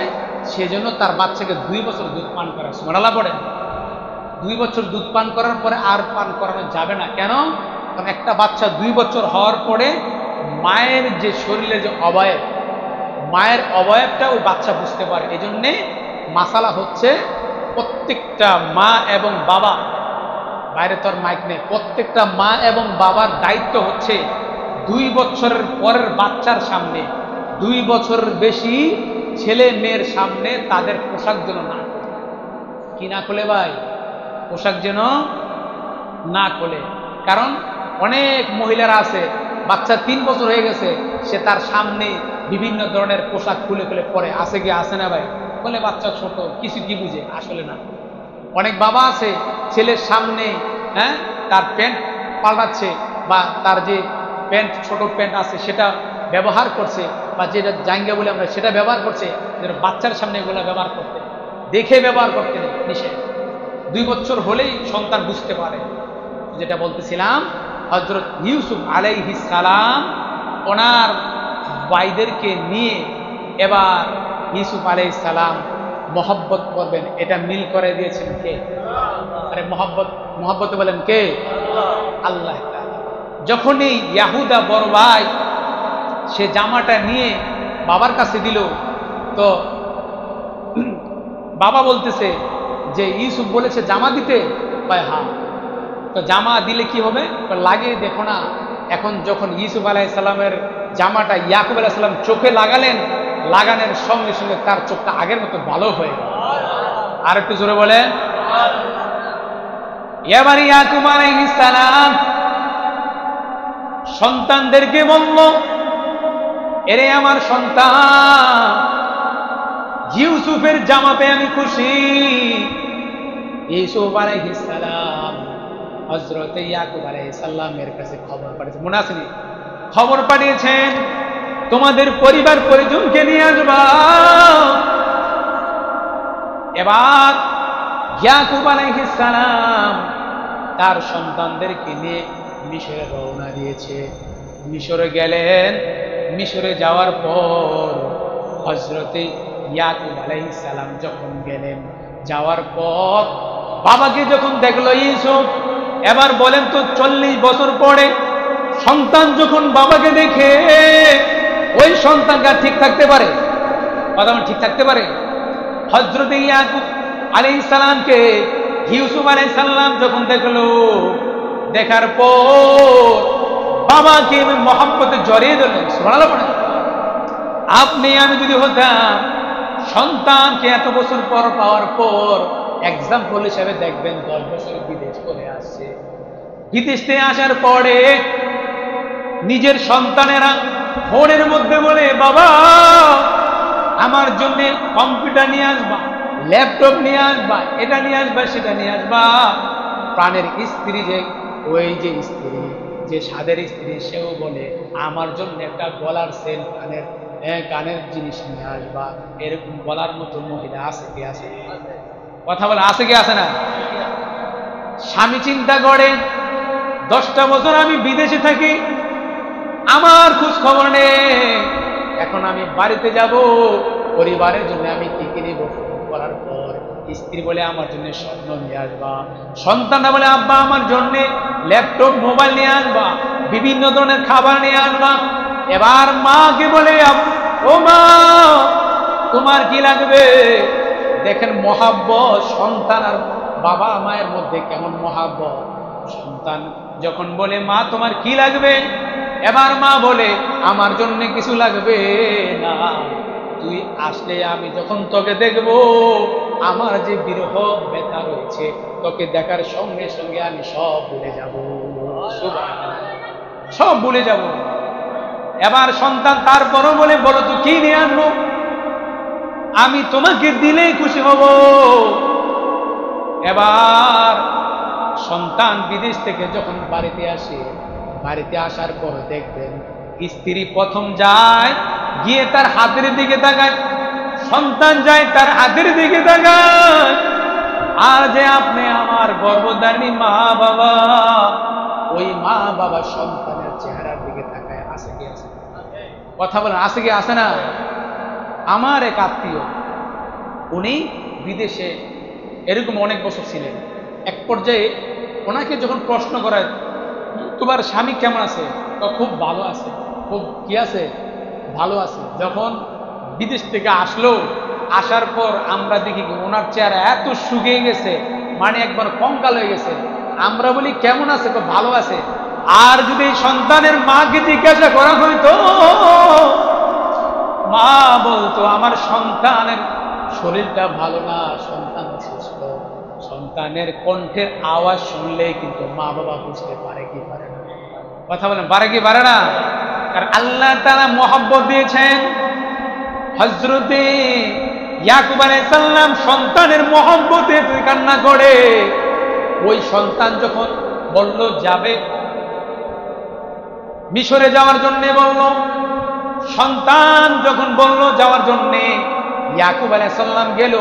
Speaker 1: সেজন্য তার বাচ্চাকে 2 বছর দুধ পান করা। সুবহানাল্লাহ পড়ে। 2 বছর দুধ পান করার পরে আর পান করানো যাবে না। কেন? কারণ একটা বাচ্চা 2 বছর হওয়ার পরে মায়ের যে শরীরে যে অবয়ব, মায়ের অবয়বটা ওই বাচ্চা বুঝতে পারে। এই জন্যে মাসালা হচ্ছে প্রত্যেকটা মা এবং বাবা, বাইরে তোর মাইক নেই, প্রত্যেকটা মা এবং বাবার দায়িত্ব হচ্ছে 2 বছরের পরের বাচ্চার সামনে, 2 বছরের বেশি ছেলে মেয়ের সামনে তাদের পোশাক যেন না খোলে। কি না খোলে ভাই? পোশাক যেন না খোলে। কারণ অনেক মহিলারা আছে, বাচ্চা 3 বছর হয়ে গেছে, সে তার সামনে বিভিন্ন ধরনের পোশাক খুলে খুলে পরে। আছে কি? আসে না ভাই? বলে বাচ্চা ছোট, কিছু কি বুঝে? আসলে না। অনেক বাবা আছে ছেলের সামনে, হ্যাঁ, তার প্যান্ট পাল্টাচ্ছে, বা তার যে প্যান্ট, ছোট প্যান্ট আছে সেটা ব্যবহার করছে, বা যেটা জাঙ্গা বলে আমরা সেটা ব্যবহার করছে, যেন বাচ্চার সামনে এগুলো ব্যবহার করতে, দেখে ব্যবহার করতে নিষেধ। 2 বছর হলেই সন্তান বুঝতে পারে। যেটা বলতেছিলাম, হযরত ইউসুফ আলাইহিস সালাম ওনার ভাইদেরকে নিয়ে এবার ইউসুফ আলাইহিস সালাম মহব্বত করবেন, এটা মিল করে দিয়েছেন কে? আরে মহব্বত বলেন কে? আল্লাহ তাআলা। যখনই ইয়াহুদা বড় ভাই সে জামাটা নিয়ে বাবার কাছে দিল, তো বাবা বলতেছে যে ইউসুফ বলেছে জামা দিতে। হ্যাঁ, তো জামা দিলে কি হবে? লাগিয়ে দেখো না। এখন যখন ইউসুফ আলাইহিস সালামের জামাটা ইয়াকুব আলাইহিস সালাম চোখে লাগালেন, লাগানোর সঙ্গে সঙ্গে তার চোখটা আগের মতো ভালো হয়ে গেল। আর একটু জোরে বলে। এবার ইয়াকুব আলাইহিস সালাম সন্তানদেরকে বলল, এরে আমার সন্তান, ইউসুফের জামাতে আমি খুশি। ইউসুফ আলাইহিস সালাম হযরত ইয়াকুব আলাইহিস সালামের কাছে খবর পাঠিয়েছেন। মনে আছে? খবর পাঠিয়েছেন, তোমাদের পরিবার পরিজনকে নিয়ে আসবা। এবার ইয়াকুব আলাইহিস সালাম তার সন্তানদেরকে নিয়ে মিশরে রওনা দিয়েছে। মিশরে গেলেন। মিশরে যাওয়ার পর হযরতে ইয়াকুব আলাইহিস সালাম যখন গেলেন, যাওয়ার পর বাবাকে যখন দেখলো ইউসুফ, এবার বলেন তো 40 বছর পরে সন্তান যখন বাবাকে দেখে, ওই সন্তানটা ঠিক থাকতে পারে? কথা ঠিক থাকতে পারে? হযরতে ইয়াকুব আলাইহিস সালামকে ইউসুফ আলাইহিস সালাম যখন দেখলো, দেখার পর বাবাকে মহব্বতে জড়িয়ে ধরলেন। সুবহানাল্লাহ। আপনি আমি যদি হতাম, সন্তানকে এত বছর পর পাওয়ার পর এক্সাম্পল হিসেবে দেখবেন 10 বছর বিদেশ করে আসছে। বিদেশ থেকে আসার পরে নিজের সন্তানেরা ফোনের মধ্যে বলে, বাবা আমার জন্য কম্পিউটার নিয়ে আসবা, ল্যাপটপ নিয়ে আসবা, এটা নিয়ে আসবা, সেটা নিয়ে আসবা। প্রাণের স্ত্রী, যে ওই যে স্ত্রী, যে সাদের স্ত্রী, সেও বলে আমার জন্য একটা গলার সেল, কানের জিনিস নিয়ে আসবা। এরকম বলার মতো মহিলা আছে কি? আছে? কথা বলে আছে কি? আছে না? স্বামী চিন্তা করে 10টা বছর আমি বিদেশে থাকি, আমার খোঁজ খবর নেই। এখন আমি বাড়িতে যাব, পরিবারের জন্য আমি কি কিনব করার পর স্ত্রী বলে আমার জন্য স্বর্ণ নিয়ে আসবা, সন্তানরা বলে আব্বা আমার জন্য ল্যাপটপ মোবাইল নিয়ে আসবা, বিভিন্ন ধরনের খাবার নিয়ে আসবা। এবার মাকে বলে ও মা তোমার কি লাগবে? দেখেন মহাব্বত সন্তান আর বাবা মায়ের মধ্যে কেমন মহাব্বত। সন্তান যখন বলে মা তোমার কি লাগবে, এবার মা বলে আমার জন্য কিছু লাগবে না, তুই আসলে আমি যখন তোকে দেখব আমার যে বিরহ ব্যথা রয়েছে তোকে দেখার সঙ্গে সঙ্গে আমি সব ভুলে যাব, সব ভুলে যাব। এবার সন্তান তারপরও বলে বলো তো কি নিয়ে আনবো, আমি তোমাকে দিলেই খুশি হব। এবার সন্তান বিদেশ থেকে যখন বাড়িতে আসে, বাড়িতে আসার পর দেখবেন স্ত্রী প্রথম যায় গিয়ে তার হাতের দিকে তাকায়, সন্তান যায় তার হাতের দিকে তাকায়। আর যে আপনি আমার গর্ভধারিণী মা বাবা, ওই মা বাবা সন্তানের চেহারার দিকে তাকায়। আসে কি আসে? কথা বলেন, আসে কি আসে না? আমার এক আত্মীয়, উনি বিদেশে এরকম অনেক বছর ছিলেন। এক পর্যায়ে ওনাকে যখন প্রশ্ন করায় তোমার স্বামী কেমন আছে, তো খুব ভালো আছে, খুব কি আছে, ভালো আছে। যখন বিদেশ থেকে আসলো, আসার পর আমরা দেখি ওনার চেহারা এত শুকিয়ে গেছে, মানে একবার কঙ্কাল হয়ে গেছে। আমরা বলি কেমন আছে, তো ভালো আছে। আর যদি সন্তানের মাকে জিজ্ঞাসা করা হইতো, মা বলতো আমার সন্তানের শরীরটা ভালো না, সন্তান সুস্থ। সন্তানের কণ্ঠের আওয়াজ শুনলেই কিন্তু মা বাবা বুঝতে পারে কি পারে না? কথা বলেন, পারে কি পারে না? কারণ আল্লাহ তাআলা মহব্বত দিয়েছেন। হযরতে ইয়াকুব আলাইহিস সালাম সন্তানের মহব্বতে কান্না করে। ওই সন্তান যখন বলল যাবে, মিশরে যাওয়ার জন্য বলল, সন্তান যখন বলল যাওয়ার জন্য, ইয়াকুব আলাইহিস সালাম গেল,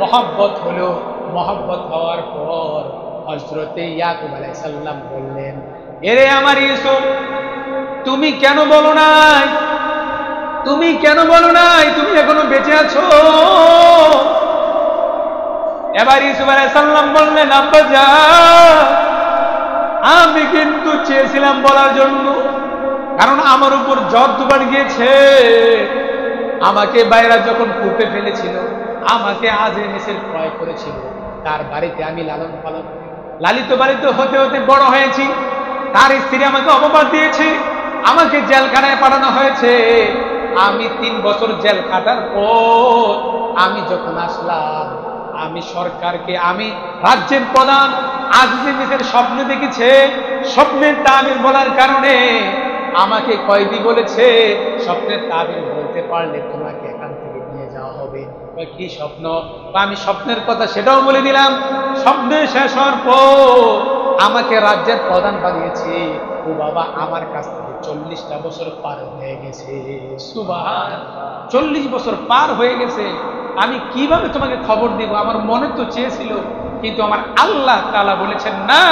Speaker 1: মহব্বত হলো। মহব্বত হওয়ার পর হযরতে ইয়াকুব আলাইহিস সালাম বললেন, এরে আমার ইউসুফ তুমি কেন বলো নাই, তুমি কেন বলো নাই তুমি এখনো বেঁচে আছো? এবার ইউসুফ আলাইহিস সালাম বললেন, আব্বা যান আমি কিন্তু চেয়েছিলাম বলার জন্য, কারণ আমার উপর জ্বর তুফান গিয়েছে। আমাকে বাইরা যখন পুঁতে ফেলেছিল, আমাকে আজের মেসের ক্রয় করেছিল, তার বাড়িতে আমি লালন পালন লালিত পালিত হতে হতে বড় হয়েছি। তার স্ত্রী আমাকে অপবাদ দিয়েছে, আমাকে জেলখানায় পাঠানো হয়েছে। আমি 3 বছর জেল কাটার পর আমি যখন আসলাম, আমি সরকারকে, আমি রাজ্যের প্রধান আজিজের মেসের স্বপ্ন দেখেছে, স্বপ্নের তাবির বলার কারণে আমাকে কয়েদি বলেছে, স্বপ্নের তাবির বলতে পারলে তোমাকে এখান থেকে নিয়ে যাওয়া হবে। কি স্বপ্ন? আমি স্বপ্নের কথা সেটাও বলে দিলাম। স্বপ্ন শেষ হওয়ার পর আমাকে রাজ্যের প্রধান বানিয়েছে। ও বাবা, আমার কাছ থেকে 40টা বছর পার হয়ে গেছে। সুবহানাল্লাহ, 40 বছর পার হয়ে গেছে। আমি কিভাবে তোমাকে খবর দিব? আমার মনে তো চেয়েছিল, কিন্তু আমার আল্লাহ তাআলা বলেছেন না,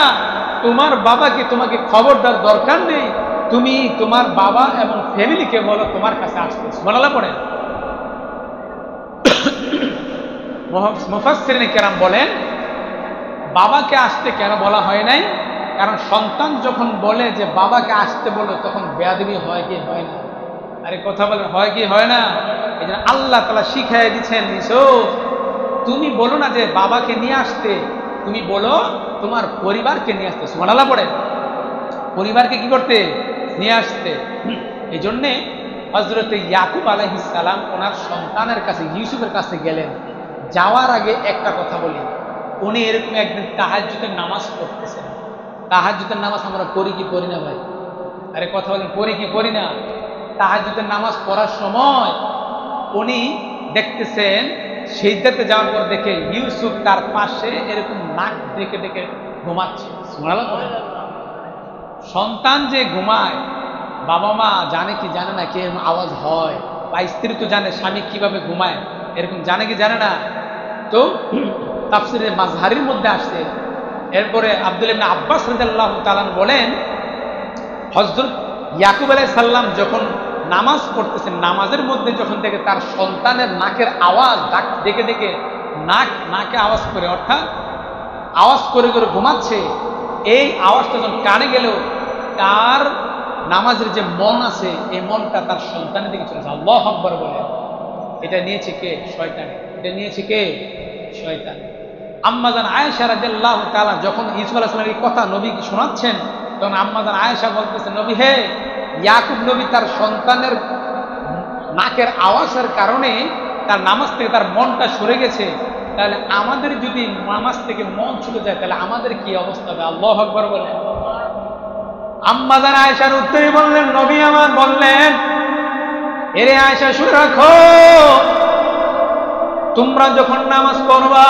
Speaker 1: তোমার বাবাকে তোমাকে খবর দেওয়ার দরকার নেই, তুমি তোমার বাবা এবং ফ্যামিলিকে বলো তোমার কাছে আসতে। সুবহানাল্লাহ পড়েন। মুফাসসিরিন কেরাম বলেন, বাবাকে আসতে কেন বলা হয় নাই? কারণ সন্তান যখন বলে যে বাবাকে আসতে বলো, তখন বেয়াদবি হয় কি হয় না? আরে কথা বলেন, হয় কি হয় না? এই জন্য আল্লাহ তাআলা শিখাই দিচ্ছেন, তুমি বলো না যে বাবাকে নিয়ে আসতে, তুমি বলো তোমার পরিবারকে নিয়ে আসতে। সুবহানাল্লাহ পড়ে, পরিবারকে কি করতে? নিয়ে আসতে। এই জন্যে হযরতে ইয়াকুব আলাইহিস সালাম ওনার সন্তানের কাছে, ইউসুফের কাছে গেলেন। যাওয়ার আগে একটা কথা বলি, উনি এরকম একদিন তাহাজ্জুদের নামাজ পড়তেছেন। তাহাজ্জুদের নামাজ আমরা পড়ি কি পড়ি না ভাই? আরে কথা বলেন, পড়ি কি পড়ি না? তাহাজ্জুদের নামাজ পড়ার সময় উনি দেখতেছেন, সিজদাতে যাওয়ার পর দেখে ইউসুফ তার পাশে এরকম নাক ডেকে ডেকে ঘুমাচ্ছে। সুবহানাল্লাহ। সন্তান যে ঘুমায়, বাবা মা জানে কি জানে না কি আওয়াজ হয়, বা স্ত্রী তো জানে স্বামী কিভাবে ঘুমায়, এরকম জানে কি জানে না? তো তাফসিরে মাজহারির মধ্যে আসছে। এরপরে আব্দুল্লাহ ইবনে আব্বাস রাদিয়াল্লাহু তাআলা বলেন, হযরত ইয়াকুব আলাইহিস সালাম যখন নামাজ পড়তেছেন, নামাজের মধ্যে যখন থেকে তার সন্তানের নাকের আওয়াজ ডেকে ডেকে নাকে আওয়াজ করে, অর্থাৎ আওয়াজ করে করে ঘুমাচ্ছে, এই আওয়াজটা যখন কানে গেলেও তার নামাজের যে মন আছে এই মনটা তার সন্তানের দিকে চলেছে। আল্লাহু আকবার বলে। এটা নিয়েছে কে? শয়তান। এটা নিয়েছে কে? শয়তান। আম্মাজান আয়েশা রাদিয়াল্লাহু তাআলা যখন ইউসুফ আলাইহিস সালামের এই কথা নবীকে শোনাচ্ছেন, তখন আম্মাজান আয়েশা বলতেছেন, নবী হে, ইয়াকুব নবী তার সন্তানের নাকের আওয়াজের কারণে তার নামাজ থেকে তার মনটা সরে গেছে, তাহলে আমাদের যদি নামাজ থেকে মন ছুটে যায় তাহলে আমাদের কি অবস্থা হবে? আল্লাহু আকবার বলেন। আম্মাজান আয়েশার উত্তরে বললেন, নবী আমার বললেন, এরে আয়েশা শুনে রাখো, তোমরা যখন নামাজ পড়বা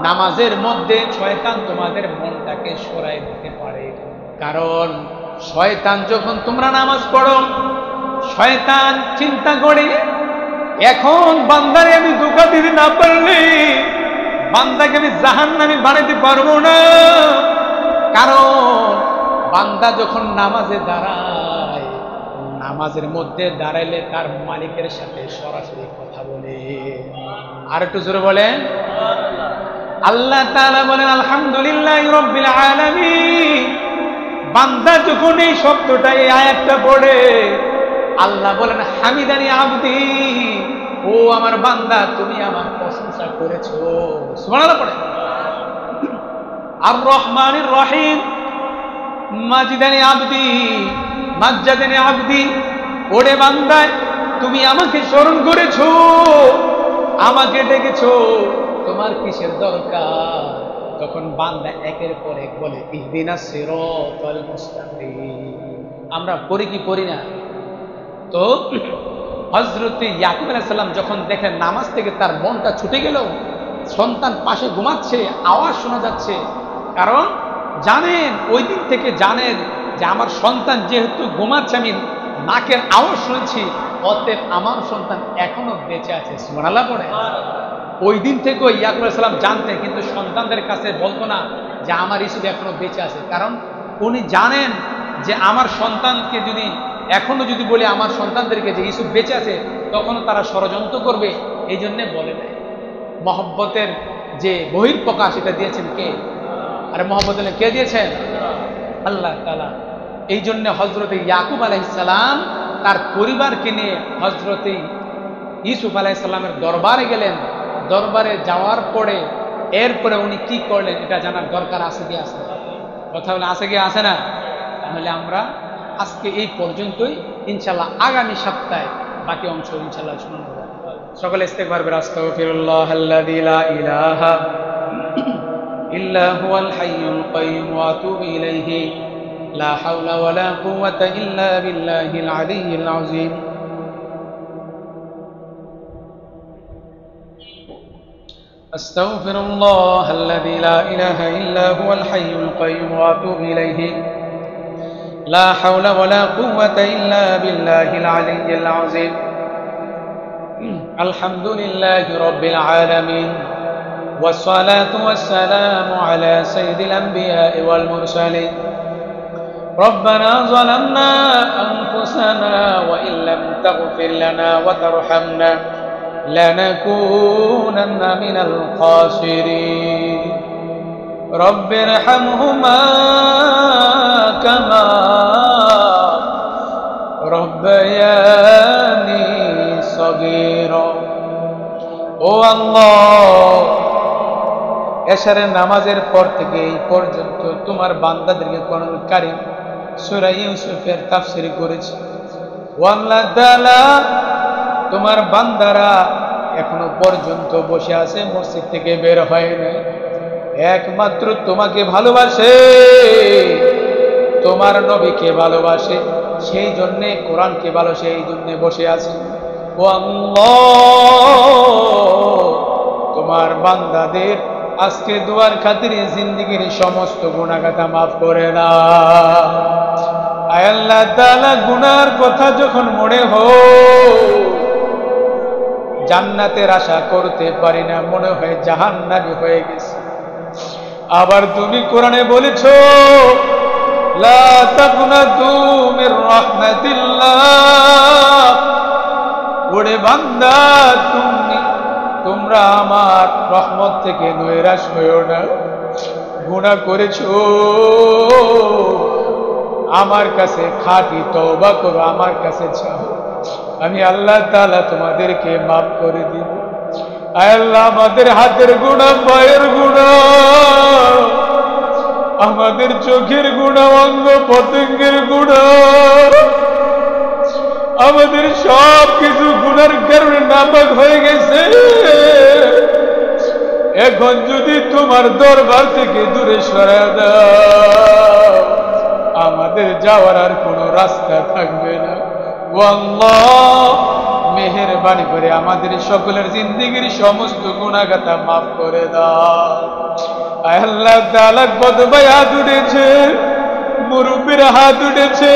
Speaker 1: নামাজের মধ্যে শয়তান তোমাদের মনটাকে সরাই দিতে পারে। কারণ শয়তান যখন তোমরা নামাজ পড়ো, শয়তান চিন্তা করে এখন বান্দারে আমি ধোঁকা দিতে না পারলে বান্দাকে আমি জাহান্নামী বানাতে পারবো না। কারণ বান্দা যখন নামাজে দাঁড়ায়, নামাজের মধ্যে দাঁড়াইলে তার মালিকের সাথে সরাসরি কথা বলে। আর একটু জোরে বলেন। আল্লাহ তাআলা বলেন, আলহামদুলিল্লাহি রাব্বিল আলামিন। বান্দা যখন এই শব্দটা, এই আয়াতটা পড়ে, আল্লাহ বলেন, হামিদানি আবদি, ও আমার বান্দা তুমি আমার প্রশংসা করেছো। সুবহানাল্লাহ পড়ে। আর রহমানির রহিম, মাজিদানি আবদি, মাজ্জাদানি আবদি, ওরে বান্দা তুমি আমাকে স্মরণ করেছো, আমাকে ডেকেছো, তোমার কিসের দরকার? তখন বান্দা একের পর এক বলে, ইহদিনাস সিরাতাল মুস্তাকিম। আমরা পড়ি কি পড়ি না? তো হযরত ইয়াকুব আলাইহিস সালাম যখন দেখেন নামাজ থেকে তার মনটা ছুটে গেল, সন্তান পাশে ঘুমাচ্ছে, আওয়াজ শোনা যাচ্ছে, কারণ জানেন ওই দিন থেকে জানেন যে আমার সন্তান যেহেতু ঘুমাচ্ছে, আমি নাকের আওয়াজ শুনছি, অতএব আমার সন্তান এখনো বেঁচে আছে। সুবহানাল্লাহ পড়ে। ওই দিন থেকে ইয়াকুব আলাইহিস সালাম জানতেন, কিন্তু সন্তানদের কাছে বলতো না যে আমার ইউসুফ এখনো বেঁচে আছে, কারণ উনি জানেন যে আমার সন্তানকে যদি এখনো যদি বলে আমার সন্তানদেরকে যে ইউসুফ বেঁচে আছে, তখনও তারা ষড়যন্ত্র করবে, এই জন্যে বলে দেয়। মহব্বতের যে বহিঃপ্রকাশ এটা দিয়েছেন কে? আরে মহব্বত কে দিয়েছেন? আল্লাহ তাআলা। এই জন্য হযরত ইয়াকুব আলাইহিস সালাম তার পরিবারকে নিয়ে হযরত ইউসুফ আলাইহিস সালামের দরবারে গেলেন। দরবারে যাওয়ার পরে এরপরে উনি কি করলেন এটা জানার দরকার আছে কি আছে? কথা বলে আছে কি আছে না? তাহলে আমরা আজকে এই পর্যন্তই, ইনশাআল্লাহ আগামী সপ্তাহে বাকি অংশ ইনশাআল্লাহ শুনব। সকলে ইস্তেগফার করে আস্তাগফিরুল্লাহাল্লাযী লা ইলাহা ইল্লা হুয়াল হাইয়ুল কাইয়্যুম ওয়া আতুবু ইলাইহি লা হাওলা ওয়ালা কুওয়াতা ইল্লা বিল্লাহিল আলিয়্যিল আযীম। আস্তাগফিরুল্লাহাল্লাযী লা ইলাহা ইল্লা হুয়াল হাইয়ুল কাইয়্যুম ওয়া আতুবু ইলাইহি لا حول ولا قوة إلا بالله العلي العظيم. الحمد لله رب العالمين والصلاة والسلام على سيد الأنبياء والمرسلين. ربنا ظلمنا أنفسنا وإن لم تغفر لنا وترحمنا لنكونن من الخاسرين. رب ارحمهما كما ربياني صغيرا. ও আল্লাহ, এশারের নামাজের পর থেকে এই পর্যন্ত তোমার বান্দাদেরকে কোরআনুল কারীম সূরা ইউসুফের তাফসীর করেছে। ও আল্লাহ তাআলা, তোমার বান্দারা এখনো পর্যন্ত বসে আছে, মসজিদ থেকে বের হয় না, একমাত্র তোমাকে ভালোবাসে, তোমার নবীকে ভালোবাসে, সেই জন্যে কোরআনকে ভালোবাসে, এই জন্যে বসে আছে। ও আল্লাহ, তোমার বান্দাদের আজকে দুয়ার খাতিরে জিন্দেগীর সমস্ত গুনাহগাতা মাফ করে দাও। আয় আল্লাহ তাআলা, গুনার কথা যখন মনে হয় জান্নাতের আশা করতে পারি না, মনে হয় জাহান্নামী হয়ে গেছে। আবার তুমি কোরআনে বলেছো লা তাকনাতু মির রাহমাতিল্লাহ, ওরে বান্দা তোমরা আমার রহমত থেকে নৈরাশ হইও না। গুনাহ করেছো, আমার কাছে খাঁটি তওবা করো, আমার কাছে চাও, আমি আল্লাহ তাআলা তোমাদেরকে মাফ করে দিব। আয় আল্লাহ, আমাদের হাতের গুনাহ, পায়ের গুনাহ, আমাদের চোখের গুনাহ, অঙ্গ প্রত্যঙ্গের গুনাহ, আমাদের সব কিছু গুনার কারণে নাপাক হয়ে গেছে। এখন যদি তোমার দরবার থেকে দূরে সরায় দাও, আমাদের যাওয়ার আর কোনো রাস্তা থাকবে না। ও আল্লাহ, মেহেরবানি করে আমাদের সকলের জিন্দেগির সমস্ত গুনাহগাতা মাফ করে দাও। আয় আল্লাহ তাআলা, কত ভাই হাত উঠেছে, মুরব্বীরা হাত উঠেছে,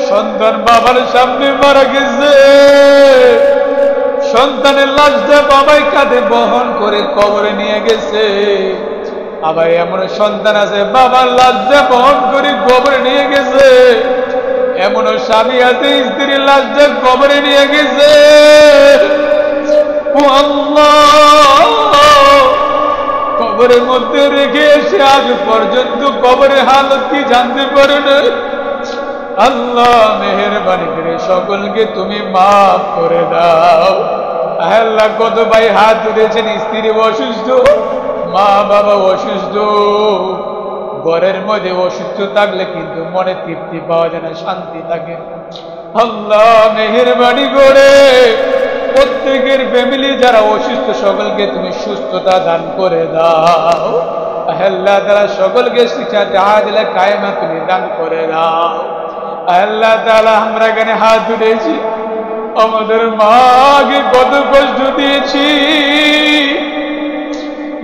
Speaker 1: সন্তান বাবার সামনে মারা গেছে, সন্তানের লাশটা বাবাই কাঁধে বহন করে কবরে নিয়ে গেছে। আবার এমন সন্তান আছে বাবার লাশটা বহন করে কবরে নিয়ে গেছে, এমন স্বামী আছে স্ত্রীর লাশটা কবরে নিয়ে গেছে। ও আল্লাহ, কবরের মধ্যে রেখে এসে আজ পর্যন্ত কবরের হালত কি জানতে পারে না। আল্লাহ, মেহেরবানি করে সকলকে তুমি মাফ করে দাও। আল্লাহ, কত ভাই হাত তুলেছেন, স্ত্রী অসুস্থ, মা বাবা অসুস্থ, ঘরের মধ্যে অসুস্থ থাকলে কিন্তু মনে তৃপ্তি পাওয়া যায় না, শান্তি থাকে। আল্লাহ, মেহেরবানি করে প্রত্যেকের ফ্যামিলি যারা অসুস্থ সকলকে তুমি সুস্থতা দান করে দাও। আল্লাহ, তারা সকলকে শিক্ষা আদিলা কায়েমা তুমি দান করে দাও। আল্লাহ তাআলা, আমরা এখানে হাত উঠেছি, আমাদের মাকে কত কষ্ট দিয়েছি,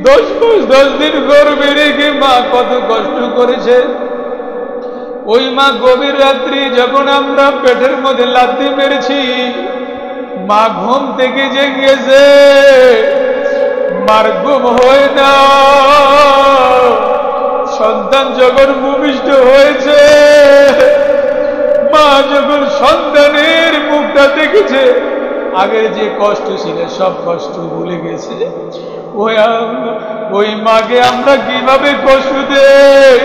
Speaker 1: 10 দিন গর্ভে রেখে মা কত কষ্ট করেছে। ওই মা গভীর রাত্রি যখন আমরা পেটের মধ্যে লাথি মেরেছি, মা ঘুম থেকে জেগেছে, মার ঘুম হয় না। সন্তান যখন ভূমিষ্ঠ হয়েছে, মা যখন সন্তানের মুখটা দেখেছে, আগের যে কষ্ট ছিল সব কষ্ট ভুলে গেছে। ওই মাকে আমরা কিভাবে কষ্ট দেই,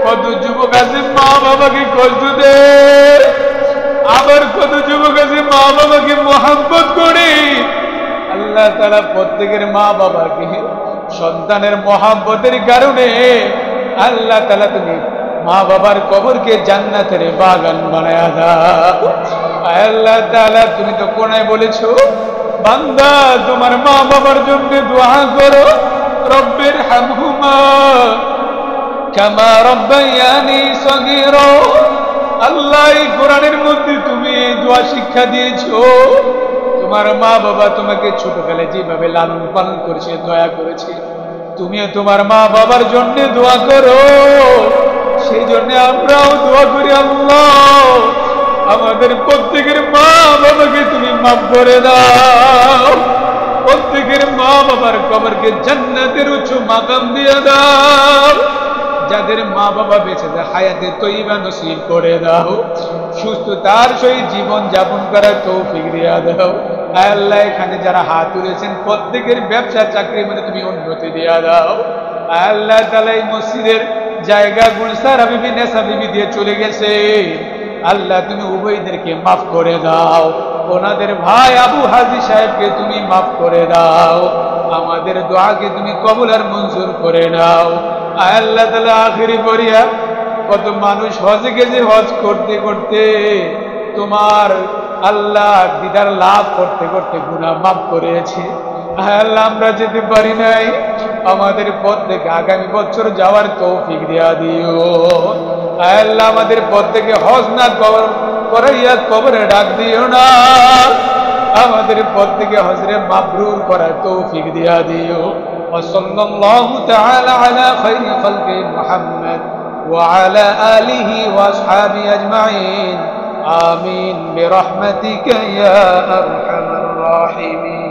Speaker 1: কত যুবক আছে মা বাবাকে কষ্ট দেয়, আবার কত যুবক আছে মা বাবাকে মহব্বত করে। আল্লাহ তাআলা প্রত্যেকের মা বাবাকে সন্তানের মহব্বতের কারণে আল্লাহ তাআলা তুমি মা বাবার কবরকে জান্নাতের বাগান বানায়া দাও। আল্লাহ তাআলা, তুমি তো কোরআনে বলেছো, বান্দা তোমার মা বাবার জন্য দোয়া করো, রব্বির হামহুমা কামা রাব্বায়ানি সগীরা। আল্লাহ, এই কোরআনের মধ্যে তুমি এই দোয়া শিক্ষা দিয়েছো, তোমার মা বাবা তোমাকে ছোটকালে যেভাবে লালন পালন করেছে, দয়া করেছে, তুমিও তোমার মা বাবার জন্য দোয়া করো। সেই জন্য আমরাও দোয়া করি, আল্লাহ আমাদের প্রত্যেকের মা বাবাকে তুমি মাফ করে দাও, প্রত্যেকের মা বাবার কবরকে জান্নাতের উচ্চ মাকাম দিয়ে দাও। যাদের মা বাবা বেঁচে যায় হায়াতে তৈবা নসিব করে দাও, সুস্থতার সহিত জীবন যাপন করার তৌফিক দিয়া দাও। আল্লাহ, এখানে যারা হাত তুলেছেন প্রত্যেকের ব্যবসা চাকরির মধ্যে তুমি উন্নতি দিয়া দাও। আল্লাহ তাআলা, এই মসজিদের জায়গা গুলসার হাবিবি নেসা বিবি দিয়ে চলে গেছে, আল্লাহ তুমি উভয়দেরকে মাফ করে দাও। ওনাদের ভাই আবু হাজি সাহেবকে তুমি মাফ করে দাও। আমাদের দোয়াকে তুমি কবুল আর মঞ্জুর করে নাও। আল্লাহ তাআলা, আখিরি করিয়া কত মানুষ হজে গেছে, হজ করতে করতে তোমার আল্লাহ দিদার লাভ করতে করতে গুনাহ মাফ করেছে। আল্লাহ, আমরা যেতে পারি নাই, আমাদের প্রত্যেকে আগামী বছর যাওয়ার তৌফিক দিয়া দিও। আল্লাহ, আমাদের প্রত্যেকে হজ না করাইয়া কবরে ডাক দিও না, আমাদের প্রত্যেকে হজরে মাবরুর করার তৌফিক দিয়া দিও। ওয়াসাল্লাল্লাহু তাআলা আলা খায়রি খালকি মুহাম্মদ ওয়া আলা আলিহি ওয়া আসহাবিহি আজমাইন। আমিন বিরহমাতিকা ইয়া আরহামার রাহিমিন।